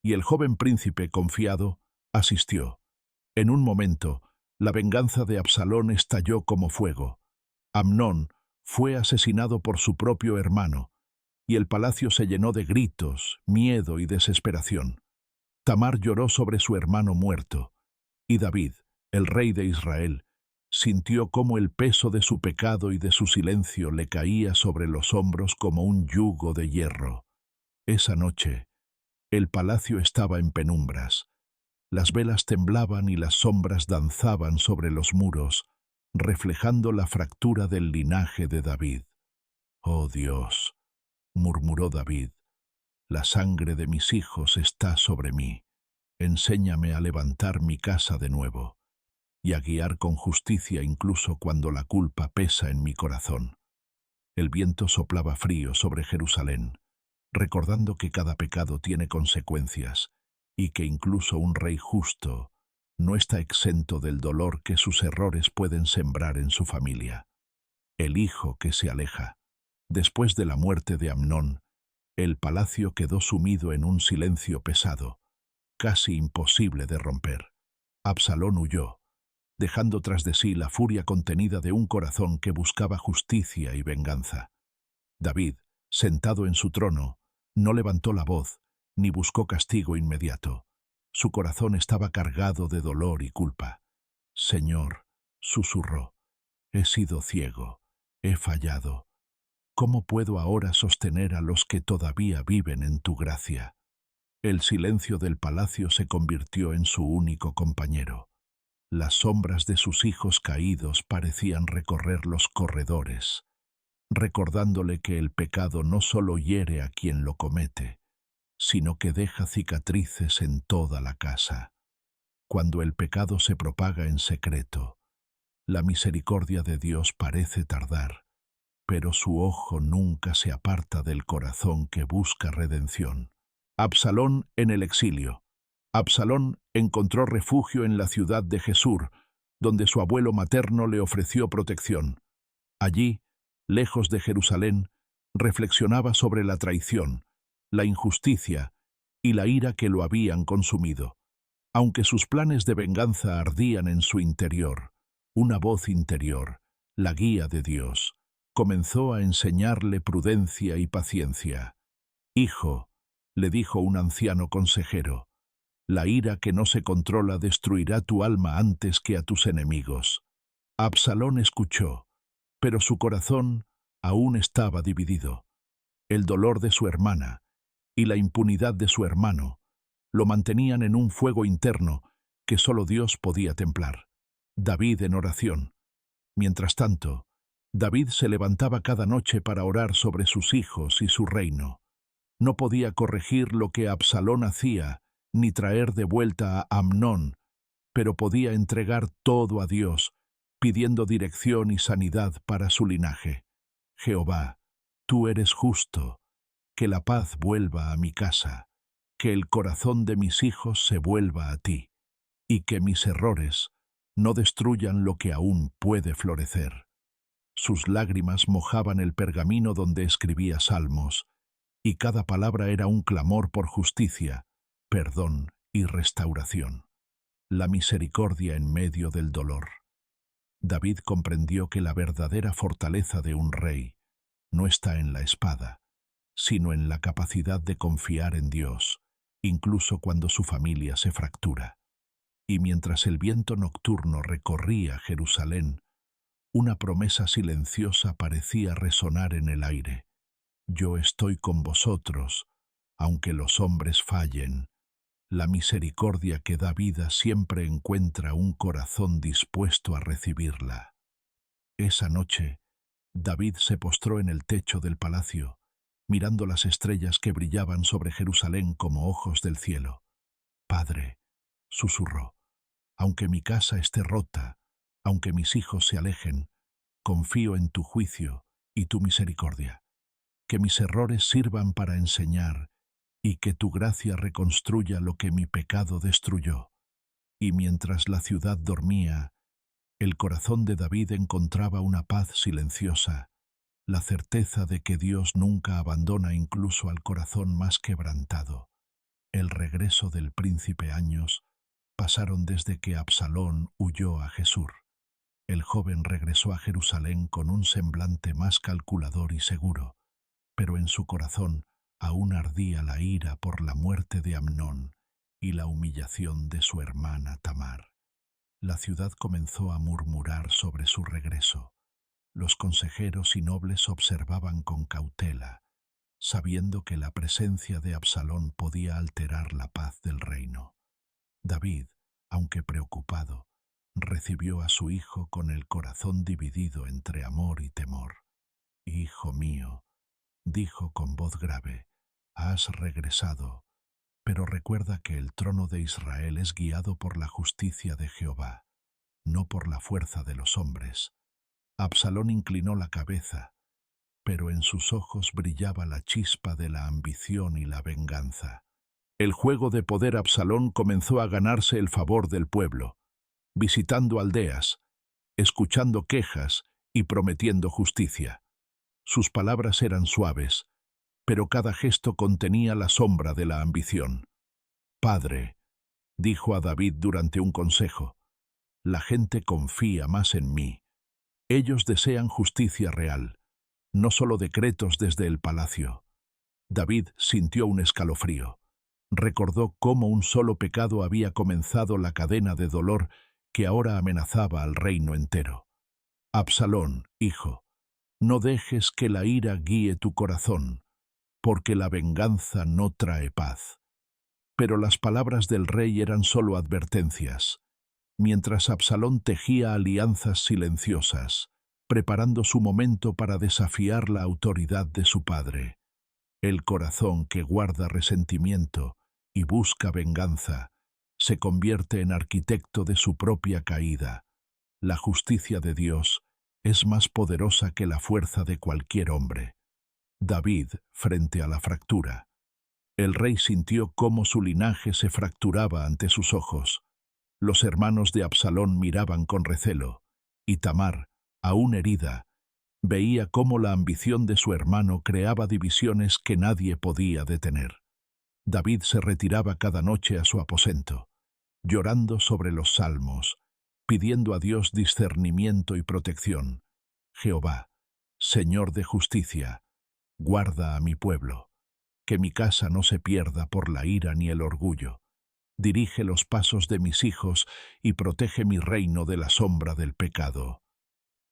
y el joven príncipe confiado asistió. En un momento, la venganza de Absalón estalló como fuego. Amnón fue asesinado por su propio hermano, y el palacio se llenó de gritos, miedo y desesperación. Tamar lloró sobre su hermano muerto, y David, el rey de Israel, sintió cómo el peso de su pecado y de su silencio le caía sobre los hombros como un yugo de hierro. Esa noche, el palacio estaba en penumbras. Las velas temblaban y las sombras danzaban sobre los muros, reflejando la fractura del linaje de David. «Oh Dios», murmuró David, «la sangre de mis hijos está sobre mí. Enséñame a levantar mi casa de nuevo y a guiar con justicia incluso cuando la culpa pesa en mi corazón». El viento soplaba frío sobre Jerusalén, recordando que cada pecado tiene consecuencias y que incluso un rey justo no está exento del dolor que sus errores pueden sembrar en su familia. El hijo que se aleja. Después de la muerte de Amnón, el palacio quedó sumido en un silencio pesado, casi imposible de romper. Absalón huyó, dejando tras de sí la furia contenida de un corazón que buscaba justicia y venganza. David, sentado en su trono, no levantó la voz ni buscó castigo inmediato. Su corazón estaba cargado de dolor y culpa. «Señor», susurró, «he sido ciego, he fallado. ¿Cómo puedo ahora sostener a los que todavía viven en tu gracia?» El silencio del palacio se convirtió en su único compañero. Las sombras de sus hijos caídos parecían recorrer los corredores, recordándole que el pecado no solo hiere a quien lo comete, sino que deja cicatrices en toda la casa. Cuando el pecado se propaga en secreto, la misericordia de Dios parece tardar, pero su ojo nunca se aparta del corazón que busca redención. Absalón en el exilio. Absalón encontró refugio en la ciudad de Jesús, donde su abuelo materno le ofreció protección. Allí, lejos de Jerusalén, reflexionaba sobre la traición, la injusticia y la ira que lo habían consumido. Aunque sus planes de venganza ardían en su interior, una voz interior, la guía de Dios, comenzó a enseñarle prudencia y paciencia. «Hijo», le dijo un anciano consejero, «la ira que no se controla destruirá tu alma antes que a tus enemigos». Absalón escuchó, pero su corazón aún estaba dividido. El dolor de su hermana y la impunidad de su hermano lo mantenían en un fuego interno que solo Dios podía templar. David en oración. Mientras tanto, David se levantaba cada noche para orar sobre sus hijos y su reino. No podía corregir lo que Absalón hacía, ni traer de vuelta a Amnón, pero podía entregar todo a Dios, pidiendo dirección y sanidad para su linaje. «Jehová, tú eres justo, que la paz vuelva a mi casa, que el corazón de mis hijos se vuelva a ti, y que mis errores no destruyan lo que aún puede florecer». Sus lágrimas mojaban el pergamino donde escribía salmos, y cada palabra era un clamor por justicia, perdón y restauración. La misericordia en medio del dolor. David comprendió que la verdadera fortaleza de un rey no está en la espada, sino en la capacidad de confiar en Dios, incluso cuando su familia se fractura. Y mientras el viento nocturno recorría Jerusalén, una promesa silenciosa parecía resonar en el aire. Yo estoy con vosotros, aunque los hombres fallen. La misericordia que da vida siempre encuentra un corazón dispuesto a recibirla. Esa noche, David se postró en el techo del palacio, mirando las estrellas que brillaban sobre Jerusalén como ojos del cielo. Padre, susurró, aunque mi casa esté rota, aunque mis hijos se alejen, confío en tu juicio y tu misericordia. Que mis errores sirvan para enseñar y que tu gracia reconstruya lo que mi pecado destruyó. Y mientras la ciudad dormía, el corazón de David encontraba una paz silenciosa, la certeza de que Dios nunca abandona incluso al corazón más quebrantado. El regreso del príncipe años pasaron desde que Absalón huyó a Jesús. El joven regresó a Jerusalén con un semblante más calculador y seguro, pero en su corazón aún ardía la ira por la muerte de Amnón y la humillación de su hermana Tamar. La ciudad comenzó a murmurar sobre su regreso. Los consejeros y nobles observaban con cautela, sabiendo que la presencia de Absalón podía alterar la paz del reino. David, aunque preocupado, recibió a su hijo con el corazón dividido entre amor y temor. «Hijo mío», dijo con voz grave, «has regresado, pero recuerda que el trono de Israel es guiado por la justicia de Jehová, no por la fuerza de los hombres». Absalón inclinó la cabeza, pero en sus ojos brillaba la chispa de la ambición y la venganza. El juego de poder Absalón comenzó a ganarse el favor del pueblo, visitando aldeas, escuchando quejas y prometiendo justicia. Sus palabras eran suaves, pero cada gesto contenía la sombra de la ambición. «Padre», dijo a David durante un consejo, «la gente confía más en mí. Ellos desean justicia real, no solo decretos desde el palacio». David sintió un escalofrío. Recordó cómo un solo pecado había comenzado la cadena de dolor que ahora amenazaba al reino entero. «Absalón, hijo, no dejes que la ira guíe tu corazón, porque la venganza no trae paz». Pero las palabras del rey eran solo advertencias, mientras Absalón tejía alianzas silenciosas, preparando su momento para desafiar la autoridad de su padre. El corazón que guarda resentimiento y busca venganza se convierte en arquitecto de su propia caída. La justicia de Dios es más poderosa que la fuerza de cualquier hombre. David frente a la fractura. El rey sintió cómo su linaje se fracturaba ante sus ojos. Los hermanos de Absalón miraban con recelo, y Tamar, aún herida, veía cómo la ambición de su hermano creaba divisiones que nadie podía detener. David se retiraba cada noche a su aposento, llorando sobre los salmos, pidiendo a Dios discernimiento y protección. «Jehová, Señor de justicia, guarda a mi pueblo, que mi casa no se pierda por la ira ni el orgullo. Dirige los pasos de mis hijos y protege mi reino de la sombra del pecado».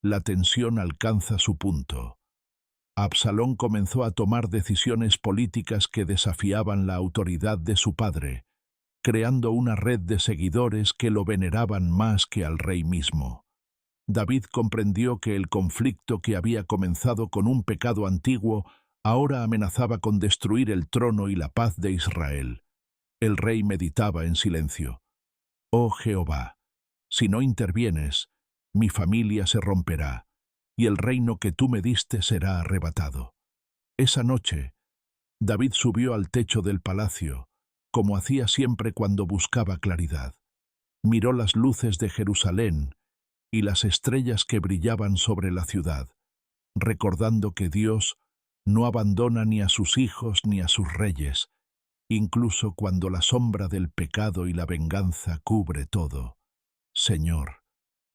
La tensión alcanza su punto. Absalón comenzó a tomar decisiones políticas que desafiaban la autoridad de su padre, creando una red de seguidores que lo veneraban más que al rey mismo. David comprendió que el conflicto que había comenzado con un pecado antiguo ahora amenazaba con destruir el trono y la paz de Israel. El rey meditaba en silencio. «Oh Jehová, si no intervienes, mi familia se romperá, y el reino que tú me diste será arrebatado». Esa noche, David subió al techo del palacio, como hacía siempre cuando buscaba claridad. Miró las luces de Jerusalén y las estrellas que brillaban sobre la ciudad, recordando que Dios no abandona ni a sus hijos ni a sus reyes, incluso cuando la sombra del pecado y la venganza cubre todo. «Señor»,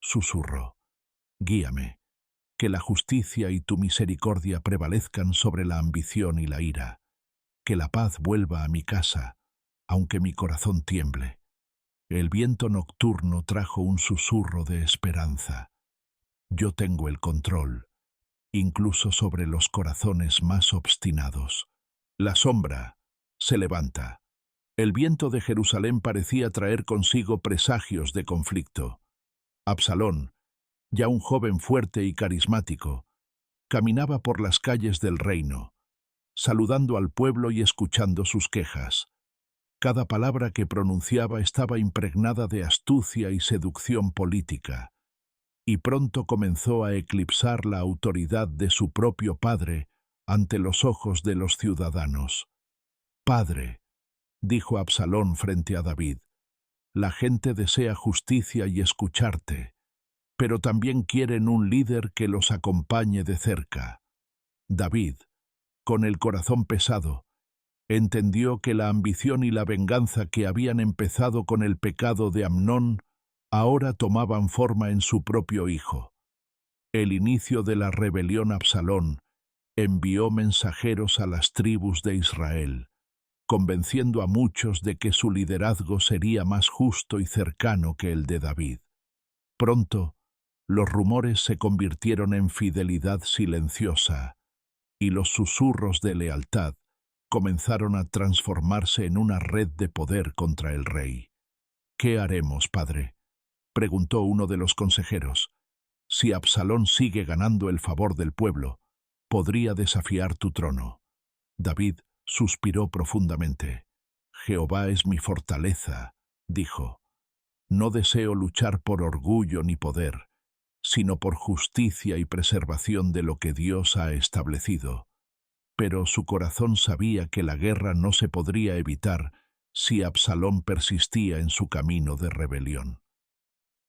susurró, «guíame, que la justicia y tu misericordia prevalezcan sobre la ambición y la ira. Que la paz vuelva a mi casa, aunque mi corazón tiemble. El viento nocturno trajo un susurro de esperanza. Yo tengo el control, incluso sobre los corazones más obstinados. La sombra se levanta. El viento de Jerusalén parecía traer consigo presagios de conflicto. Absalón, ya un joven fuerte y carismático, caminaba por las calles del reino, saludando al pueblo y escuchando sus quejas. Cada palabra que pronunciaba estaba impregnada de astucia y seducción política, y pronto comenzó a eclipsar la autoridad de su propio padre ante los ojos de los ciudadanos. «Padre», dijo Absalón frente a David, «la gente desea justicia y escucharte, pero también quieren un líder que los acompañe de cerca». David, con el corazón pesado, entendió que la ambición y la venganza que habían empezado con el pecado de Amnón ahora tomaban forma en su propio hijo. El inicio de la rebelión Absalón envió mensajeros a las tribus de Israel, convenciendo a muchos de que su liderazgo sería más justo y cercano que el de David. Pronto, los rumores se convirtieron en fidelidad silenciosa, y los susurros de lealtad comenzaron a transformarse en una red de poder contra el rey. «¿Qué haremos, padre?», preguntó uno de los consejeros. «Si Absalón sigue ganando el favor del pueblo, podría desafiar tu trono». David suspiró profundamente. «Jehová es mi fortaleza», dijo. «No deseo luchar por orgullo ni poder, sino por justicia y preservación de lo que Dios ha establecido». Pero su corazón sabía que la guerra no se podría evitar si Absalón persistía en su camino de rebelión.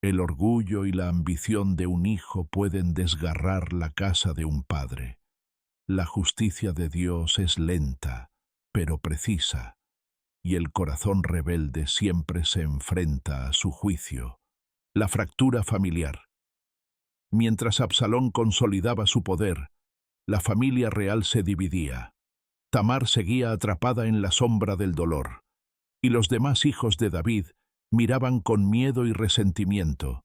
El orgullo y la ambición de un hijo pueden desgarrar la casa de un padre. La justicia de Dios es lenta, pero precisa, y el corazón rebelde siempre se enfrenta a su juicio. La fractura familiar. Mientras Absalón consolidaba su poder, la familia real se dividía. Tamar seguía atrapada en la sombra del dolor, y los demás hijos de David miraban con miedo y resentimiento,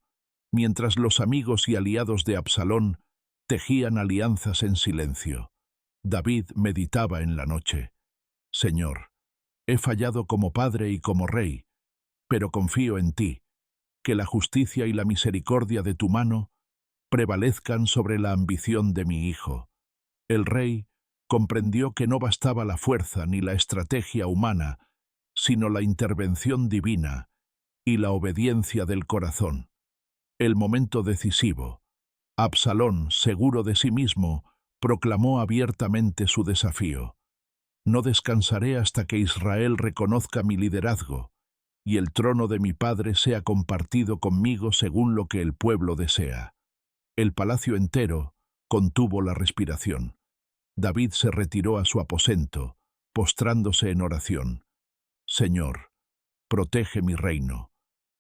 mientras los amigos y aliados de Absalón tejían alianzas en silencio. David meditaba en la noche. «Señor, he fallado como padre y como rey, pero confío en ti, que la justicia y la misericordia de tu mano prevalezcan sobre la ambición de mi hijo». El rey comprendió que no bastaba la fuerza ni la estrategia humana, sino la intervención divina y la obediencia del corazón. El momento decisivo. Absalón, seguro de sí mismo, proclamó abiertamente su desafío. «No descansaré hasta que Israel reconozca mi liderazgo y el trono de mi padre sea compartido conmigo según lo que el pueblo desea». El palacio entero contuvo la respiración. David se retiró a su aposento, postrándose en oración. «Señor, protege mi reino,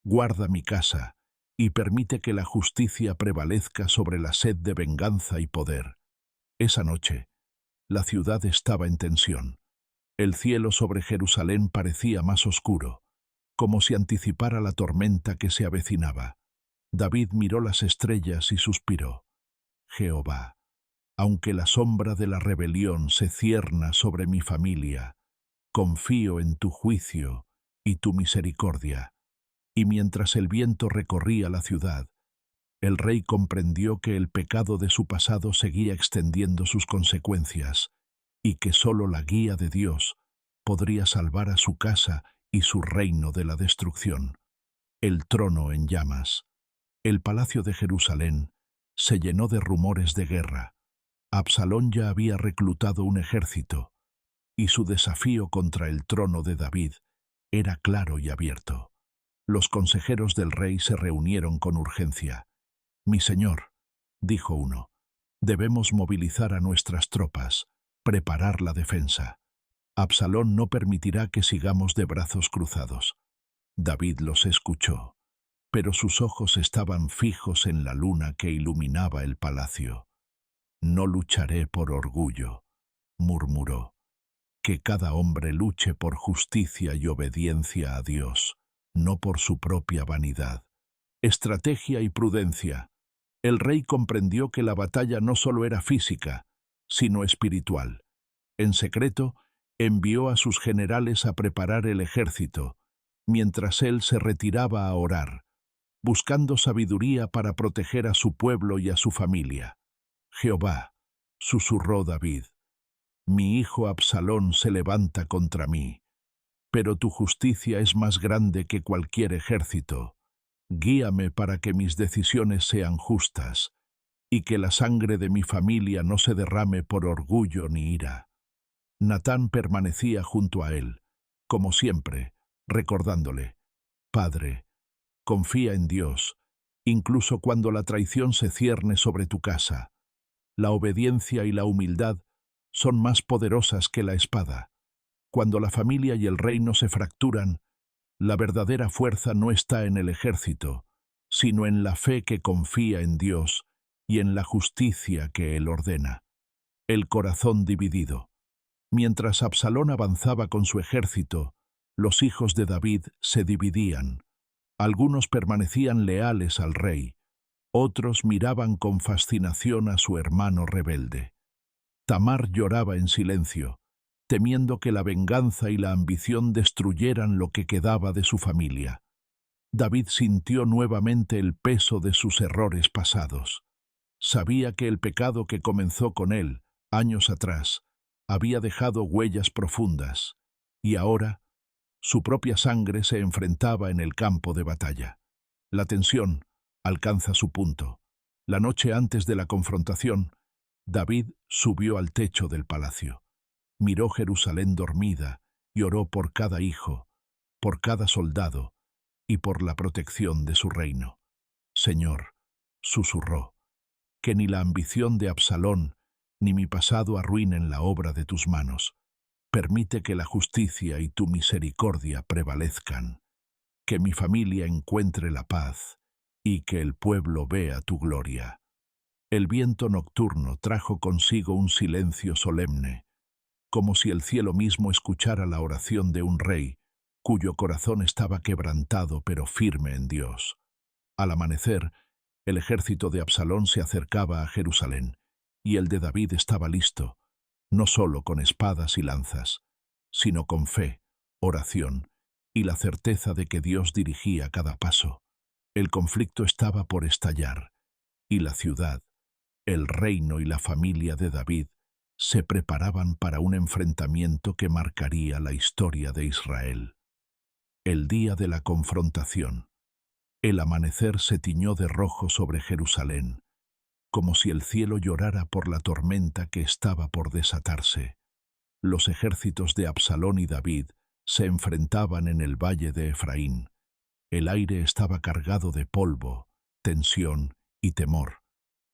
guarda mi casa y permite que la justicia prevalezca sobre la sed de venganza y poder». Esa noche, la ciudad estaba en tensión. El cielo sobre Jerusalén parecía más oscuro, como si anticipara la tormenta que se avecinaba. David miró las estrellas y suspiró. «Jehová, aunque la sombra de la rebelión se cierna sobre mi familia, confío en tu juicio y tu misericordia». Y mientras el viento recorría la ciudad, el rey comprendió que el pecado de su pasado seguía extendiendo sus consecuencias y que sólo la guía de Dios podría salvar a su casa y su reino de la destrucción. El trono en llamas. El palacio de Jerusalén se llenó de rumores de guerra. Absalón ya había reclutado un ejército, y su desafío contra el trono de David era claro y abierto. Los consejeros del rey se reunieron con urgencia. «Mi señor», dijo uno, «debemos movilizar a nuestras tropas, preparar la defensa. Absalón no permitirá que sigamos de brazos cruzados». David los escuchó, pero sus ojos estaban fijos en la luna que iluminaba el palacio. No lucharé por orgullo, murmuró. Que cada hombre luche por justicia y obediencia a Dios, no por su propia vanidad. Estrategia y prudencia. El rey comprendió que la batalla no solo era física, sino espiritual. En secreto, envió a sus generales a preparar el ejército, mientras él se retiraba a orar, buscando sabiduría para proteger a su pueblo y a su familia. Jehová, susurró David, mi hijo Absalón se levanta contra mí, pero tu justicia es más grande que cualquier ejército. Guíame para que mis decisiones sean justas, y que la sangre de mi familia no se derrame por orgullo ni ira. Natán permanecía junto a él, como siempre, recordándole, Padre, confía en Dios, incluso cuando la traición se cierne sobre tu casa. La obediencia y la humildad son más poderosas que la espada. Cuando la familia y el reino se fracturan, la verdadera fuerza no está en el ejército, sino en la fe que confía en Dios y en la justicia que Él ordena. El corazón dividido. Mientras Absalón avanzaba con su ejército, los hijos de David se dividían. Algunos permanecían leales al rey, otros miraban con fascinación a su hermano rebelde. Tamar lloraba en silencio, temiendo que la venganza y la ambición destruyeran lo que quedaba de su familia. David sintió nuevamente el peso de sus errores pasados. Sabía que el pecado que comenzó con él, años atrás, había dejado huellas profundas, y ahora su propia sangre se enfrentaba en el campo de batalla. La tensión alcanza su punto. La noche antes de la confrontación, David subió al techo del palacio. Miró Jerusalén dormida y oró por cada hijo, por cada soldado y por la protección de su reino. Señor, susurró, que ni la ambición de Absalón ni mi pasado arruinen la obra de tus manos. Permite que la justicia y tu misericordia prevalezcan, que mi familia encuentre la paz y que el pueblo vea tu gloria. El viento nocturno trajo consigo un silencio solemne, como si el cielo mismo escuchara la oración de un rey, cuyo corazón estaba quebrantado pero firme en Dios. Al amanecer, el ejército de Absalón se acercaba a Jerusalén, y el de David estaba listo, no solo con espadas y lanzas, sino con fe, oración y la certeza de que Dios dirigía cada paso. El conflicto estaba por estallar, y la ciudad, el reino y la familia de David se preparaban para un enfrentamiento que marcaría la historia de Israel. El día de la confrontación. El amanecer se tiñó de rojo sobre Jerusalén, como si el cielo llorara por la tormenta que estaba por desatarse. Los ejércitos de Absalón y David se enfrentaban en el valle de Efraín. El aire estaba cargado de polvo, tensión y temor.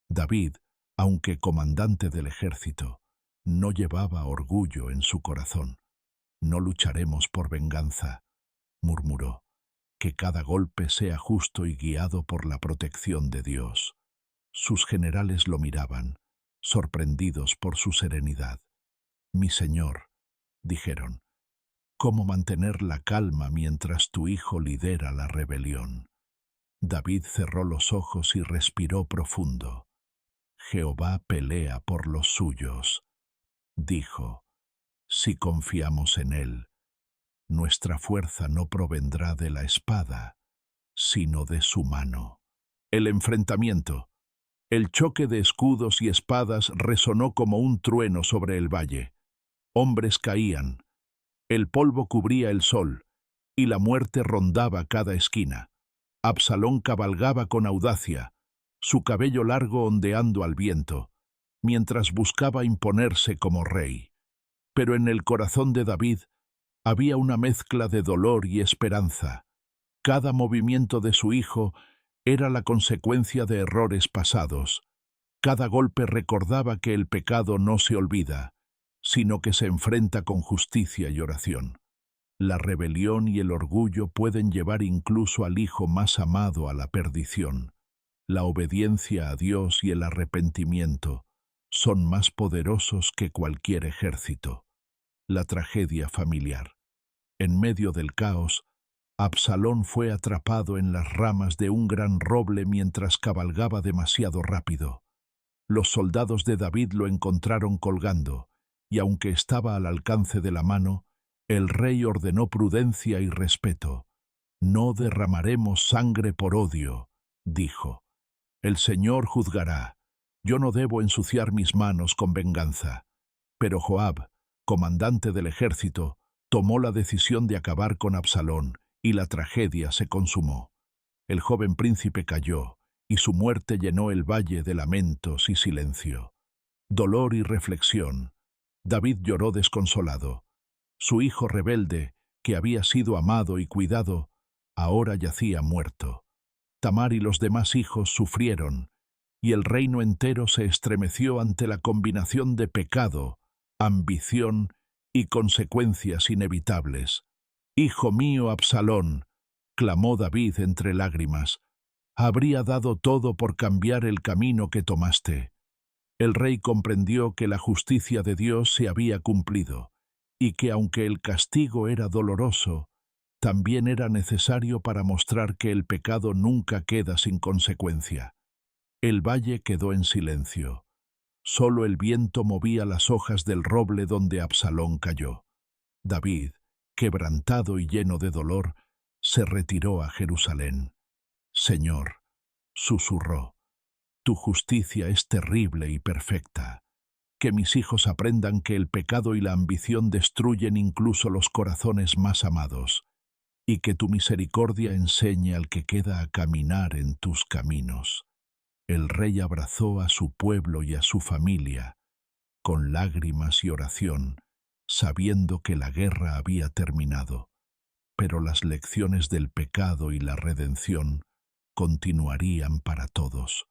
David, aunque comandante del ejército, no llevaba orgullo en su corazón. No lucharemos por venganza, murmuró. Que cada golpe sea justo y guiado por la protección de Dios. Sus generales lo miraban, sorprendidos por su serenidad. Mi señor, dijeron, ¿cómo mantener la calma mientras tu hijo lidera la rebelión? David cerró los ojos y respiró profundo. Jehová pelea por los suyos. Dijo, si confiamos en él, nuestra fuerza no provendrá de la espada, sino de su mano. El enfrentamiento. El choque de escudos y espadas resonó como un trueno sobre el valle. Hombres caían. El polvo cubría el sol, y la muerte rondaba cada esquina. Absalón cabalgaba con audacia, su cabello largo ondeando al viento, mientras buscaba imponerse como rey. Pero en el corazón de David había una mezcla de dolor y esperanza. Cada movimiento de su hijo era la consecuencia de errores pasados. Cada golpe recordaba que el pecado no se olvida, sino que se enfrenta con justicia y oración. La rebelión y el orgullo pueden llevar incluso al hijo más amado a la perdición. La obediencia a Dios y el arrepentimiento son más poderosos que cualquier ejército. La tragedia familiar. En medio del caos, Absalón fue atrapado en las ramas de un gran roble mientras cabalgaba demasiado rápido. Los soldados de David lo encontraron colgando, y aunque estaba al alcance de la mano, el rey ordenó prudencia y respeto. «No derramaremos sangre por odio», dijo. «El Señor juzgará. Yo no debo ensuciar mis manos con venganza». Pero Joab, comandante del ejército, tomó la decisión de acabar con Absalón, y la tragedia se consumó. El joven príncipe cayó, y su muerte llenó el valle de lamentos y silencio. Dolor y reflexión. David lloró desconsolado. Su hijo rebelde, que había sido amado y cuidado, ahora yacía muerto. Tamar y los demás hijos sufrieron, y el reino entero se estremeció ante la combinación de pecado, ambición y consecuencias inevitables. «Hijo mío Absalón», clamó David entre lágrimas, «habría dado todo por cambiar el camino que tomaste». El rey comprendió que la justicia de Dios se había cumplido, y que aunque el castigo era doloroso, también era necesario para mostrar que el pecado nunca queda sin consecuencia. El valle quedó en silencio. Solo el viento movía las hojas del roble donde Absalón cayó. David, quebrantado y lleno de dolor, se retiró a Jerusalén. «Señor», susurró, «tu justicia es terrible y perfecta. Que mis hijos aprendan que el pecado y la ambición destruyen incluso los corazones más amados, y que tu misericordia enseñe al que queda a caminar en tus caminos». El rey abrazó a su pueblo y a su familia, con lágrimas y oración, sabiendo que la guerra había terminado, pero las lecciones del pecado y la redención continuarían para todos.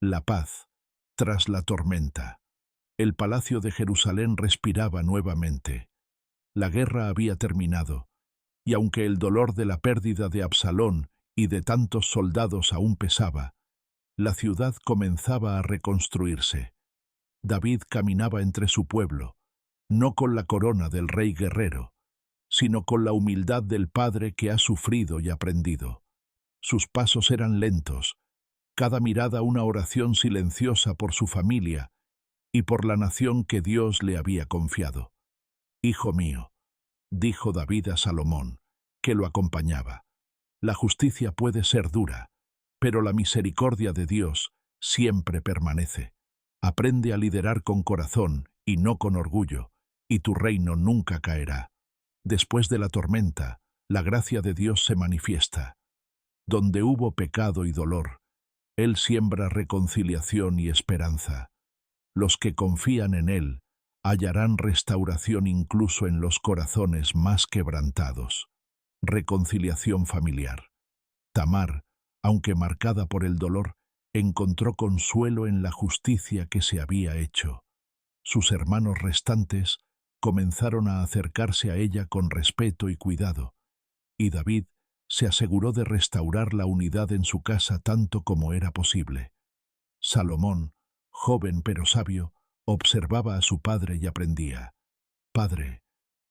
La paz tras la tormenta. El palacio de Jerusalén respiraba nuevamente. La guerra había terminado, y aunque el dolor de la pérdida de Absalón y de tantos soldados aún pesaba, la ciudad comenzaba a reconstruirse. David caminaba entre su pueblo, no con la corona del rey guerrero, sino con la humildad del padre que ha sufrido y aprendido. Sus pasos eran lentos, cada mirada una oración silenciosa por su familia y por la nación que Dios le había confiado. «Hijo mío», dijo David a Salomón, que lo acompañaba, «la justicia puede ser dura, pero la misericordia de Dios siempre permanece. Aprende a liderar con corazón y no con orgullo, y tu reino nunca caerá. Después de la tormenta, la gracia de Dios se manifiesta. Donde hubo pecado y dolor, Él siembra reconciliación y esperanza. Los que confían en Él hallarán restauración incluso en los corazones más quebrantados». Reconciliación familiar. Tamar, aunque marcada por el dolor, encontró consuelo en la justicia que se había hecho. Sus hermanos restantes comenzaron a acercarse a ella con respeto y cuidado, y David se aseguró de restaurar la unidad en su casa tanto como era posible. Salomón, joven pero sabio, observaba a su padre y aprendía. «Padre,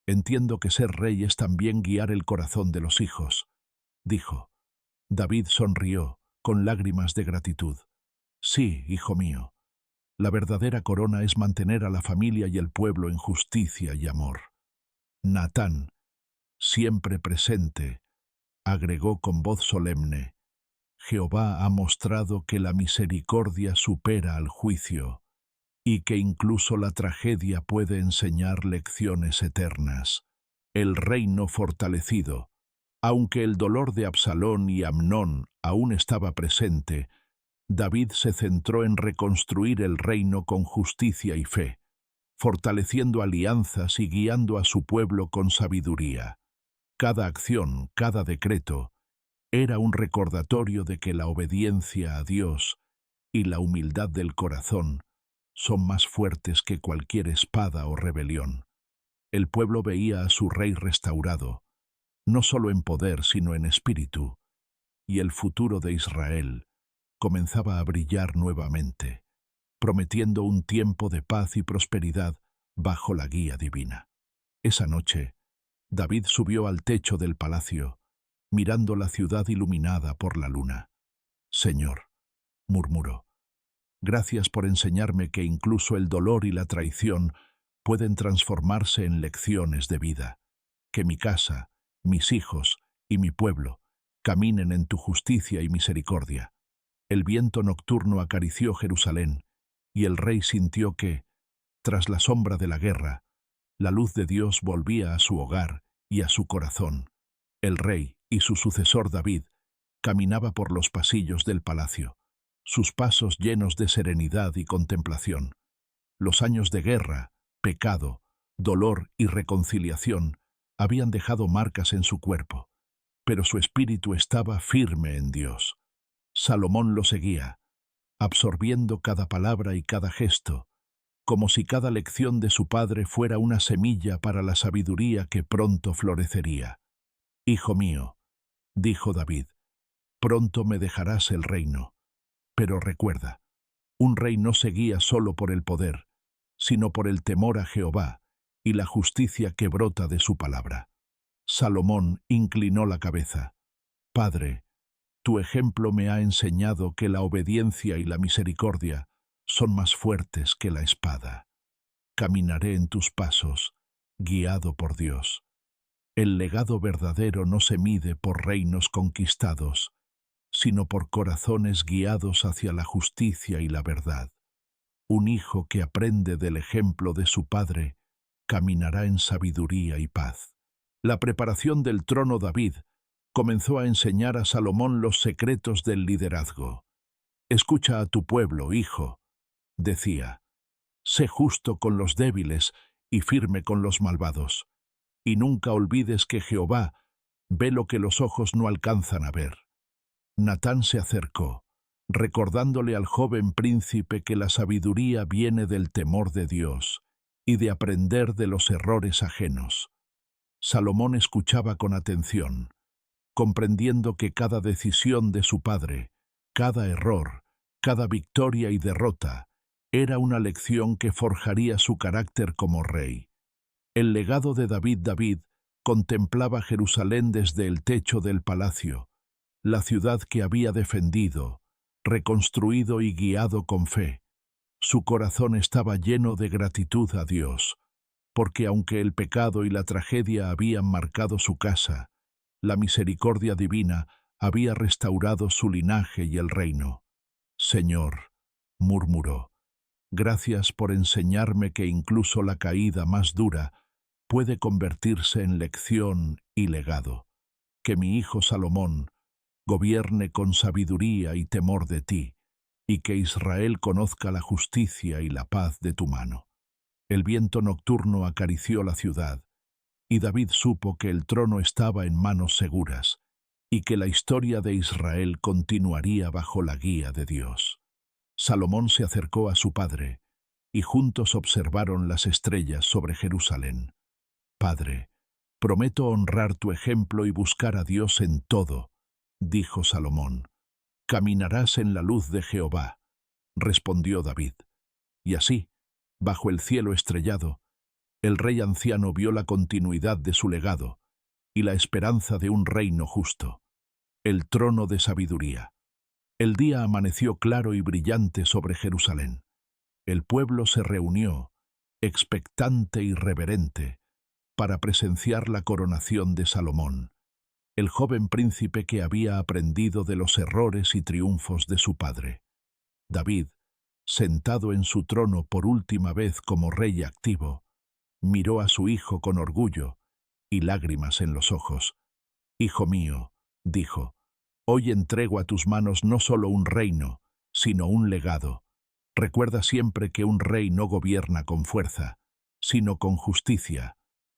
entiendo que ser rey es también guiar el corazón de los hijos», dijo. David sonrió, con lágrimas de gratitud. «Sí, hijo mío. La verdadera corona es mantener a la familia y el pueblo en justicia y amor». Natán, siempre presente, agregó con voz solemne: «Jehová ha mostrado que la misericordia supera al juicio, y que incluso la tragedia puede enseñar lecciones eternas. El reino fortalecido, aunque el dolor de Absalón y Amnón aún estaba presente, David se centró en reconstruir el reino con justicia y fe, fortaleciendo alianzas y guiando a su pueblo con sabiduría. Cada acción, cada decreto, era un recordatorio de que la obediencia a Dios y la humildad del corazón son más fuertes que cualquier espada o rebelión. El pueblo veía a su rey restaurado, no solo en poder sino en espíritu, y el futuro de Israel comenzaba a brillar nuevamente. prometiendo un tiempo de paz y prosperidad bajo la guía divina. Esa noche, David subió al techo del palacio, mirando la ciudad iluminada por la luna. «Señor», murmuró, «gracias por enseñarme que incluso el dolor y la traición pueden transformarse en lecciones de vida. Que mi casa, mis hijos y mi pueblo caminen en tu justicia y misericordia». El viento nocturno acarició Jerusalén, y el rey sintió que, tras la sombra de la guerra, la luz de Dios volvía a su hogar y a su corazón. El rey y su sucesor David caminaba por los pasillos del palacio, sus pasos llenos de serenidad y contemplación. Los años de guerra, pecado, dolor y reconciliación habían dejado marcas en su cuerpo, pero su espíritu estaba firme en Dios. Salomón lo seguía, absorbiendo cada palabra y cada gesto, como si cada lección de su padre fuera una semilla para la sabiduría que pronto florecería. «Hijo mío», dijo David, «pronto me dejarás el reino. Pero recuerda, un rey no se guía solo por el poder, sino por el temor a Jehová y la justicia que brota de su palabra». Salomón inclinó la cabeza. «Padre, tu ejemplo me ha enseñado que la obediencia y la misericordia son más fuertes que la espada. Caminaré en tus pasos, guiado por Dios. El legado verdadero no se mide por reinos conquistados, sino por corazones guiados hacia la justicia y la verdad. Un hijo que aprende del ejemplo de su padre caminará en sabiduría y paz». La preparación del trono David comenzó a enseñar a Salomón los secretos del liderazgo. «Escucha a tu pueblo, hijo», decía. «Sé justo con los débiles y firme con los malvados. Y nunca olvides que Jehová ve lo que los ojos no alcanzan a ver». Natán se acercó, recordándole al joven príncipe que la sabiduría viene del temor de Dios y de aprender de los errores ajenos. Salomón escuchaba con atención, comprendiendo que cada decisión de su padre, cada error, cada victoria y derrota, era una lección que forjaría su carácter como rey. El legado de David contemplaba Jerusalén desde el techo del palacio, la ciudad que había defendido, reconstruido y guiado con fe. Su corazón estaba lleno de gratitud a Dios, porque aunque el pecado y la tragedia habían marcado su casa, la misericordia divina había restaurado su linaje y el reino. «Señor», murmuró, «gracias por enseñarme que incluso la caída más dura puede convertirse en lección y legado. Que mi hijo Salomón gobierne con sabiduría y temor de ti, y que Israel conozca la justicia y la paz de tu mano». El viento nocturno acarició la ciudad, y David supo que el trono estaba en manos seguras, y que la historia de Israel continuaría bajo la guía de Dios. Salomón se acercó a su padre, y juntos observaron las estrellas sobre Jerusalén. «Padre, prometo honrar tu ejemplo y buscar a Dios en todo», dijo Salomón. «Caminarás en la luz de Jehová», respondió David. Y así, bajo el cielo estrellado, el rey anciano vio la continuidad de su legado y la esperanza de un reino justo, el trono de sabiduría. El día amaneció claro y brillante sobre Jerusalén. El pueblo se reunió, expectante y reverente, para presenciar la coronación de Salomón, el joven príncipe que había aprendido de los errores y triunfos de su padre. David, sentado en su trono por última vez como rey activo, miró a su hijo con orgullo y lágrimas en los ojos. «Hijo mío», dijo, «hoy entrego a tus manos no solo un reino, sino un legado. Recuerda siempre que un rey no gobierna con fuerza, sino con justicia,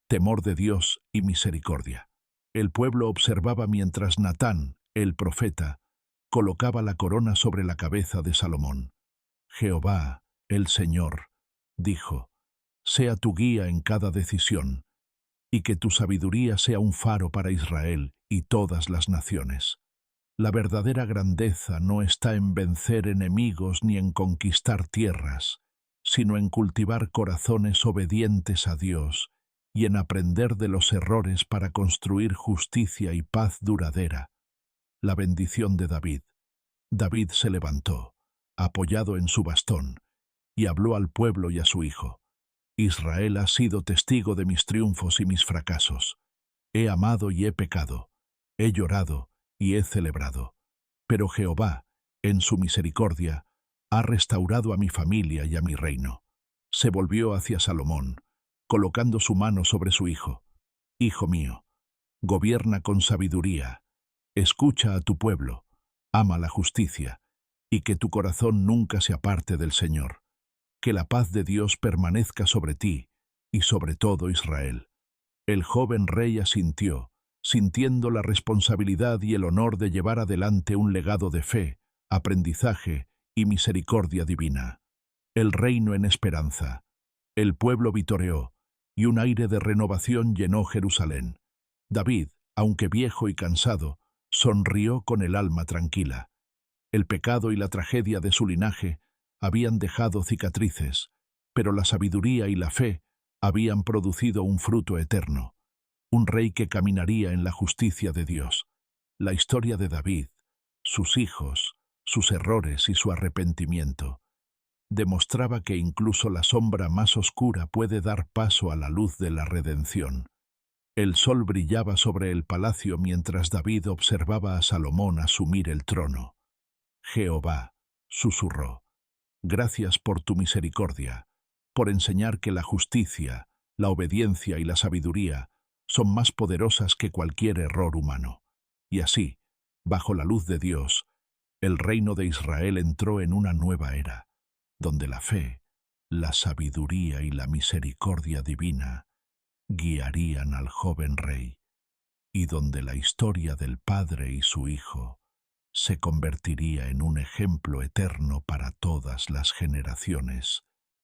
temor de Dios y misericordia». El pueblo observaba mientras Natán, el profeta, colocaba la corona sobre la cabeza de Salomón. «Jehová, el Señor», dijo, «sea tu guía en cada decisión, y que tu sabiduría sea un faro para Israel y todas las naciones». La verdadera grandeza no está en vencer enemigos ni en conquistar tierras, sino en cultivar corazones obedientes a Dios y en aprender de los errores para construir justicia y paz duradera. La bendición de David. David se levantó, apoyado en su bastón, y habló al pueblo y a su hijo. Israel ha sido testigo de mis triunfos y mis fracasos. He amado y he pecado, he llorado y he celebrado. Pero Jehová, en su misericordia, ha restaurado a mi familia y a mi reino. Se volvió hacia Salomón, colocando su mano sobre su hijo. Hijo mío, gobierna con sabiduría, escucha a tu pueblo, ama la justicia, y que tu corazón nunca se aparte del Señor. Que la paz de Dios permanezca sobre ti y sobre todo Israel. El joven rey asintió, sintiendo la responsabilidad y el honor de llevar adelante un legado de fe, aprendizaje y misericordia divina. El reino en esperanza. El pueblo vitoreó, y un aire de renovación llenó Jerusalén. David, aunque viejo y cansado, sonrió con el alma tranquila. El pecado y la tragedia de su linaje habían dejado cicatrices, pero la sabiduría y la fe habían producido un fruto eterno, un rey que caminaría en la justicia de Dios. La historia de David, sus hijos, sus errores y su arrepentimiento, demostraba que incluso la sombra más oscura puede dar paso a la luz de la redención. El sol brillaba sobre el palacio mientras David observaba a Salomón asumir el trono. Jehová, susurró, gracias por tu misericordia, por enseñar que la justicia, la obediencia y la sabiduría son más poderosas que cualquier error humano. Y así, bajo la luz de Dios, el reino de Israel entró en una nueva era, donde la fe, la sabiduría y la misericordia divina guiarían al joven rey, y donde la historia del Padre y su Hijo se convertiría en un ejemplo eterno para todas las generaciones.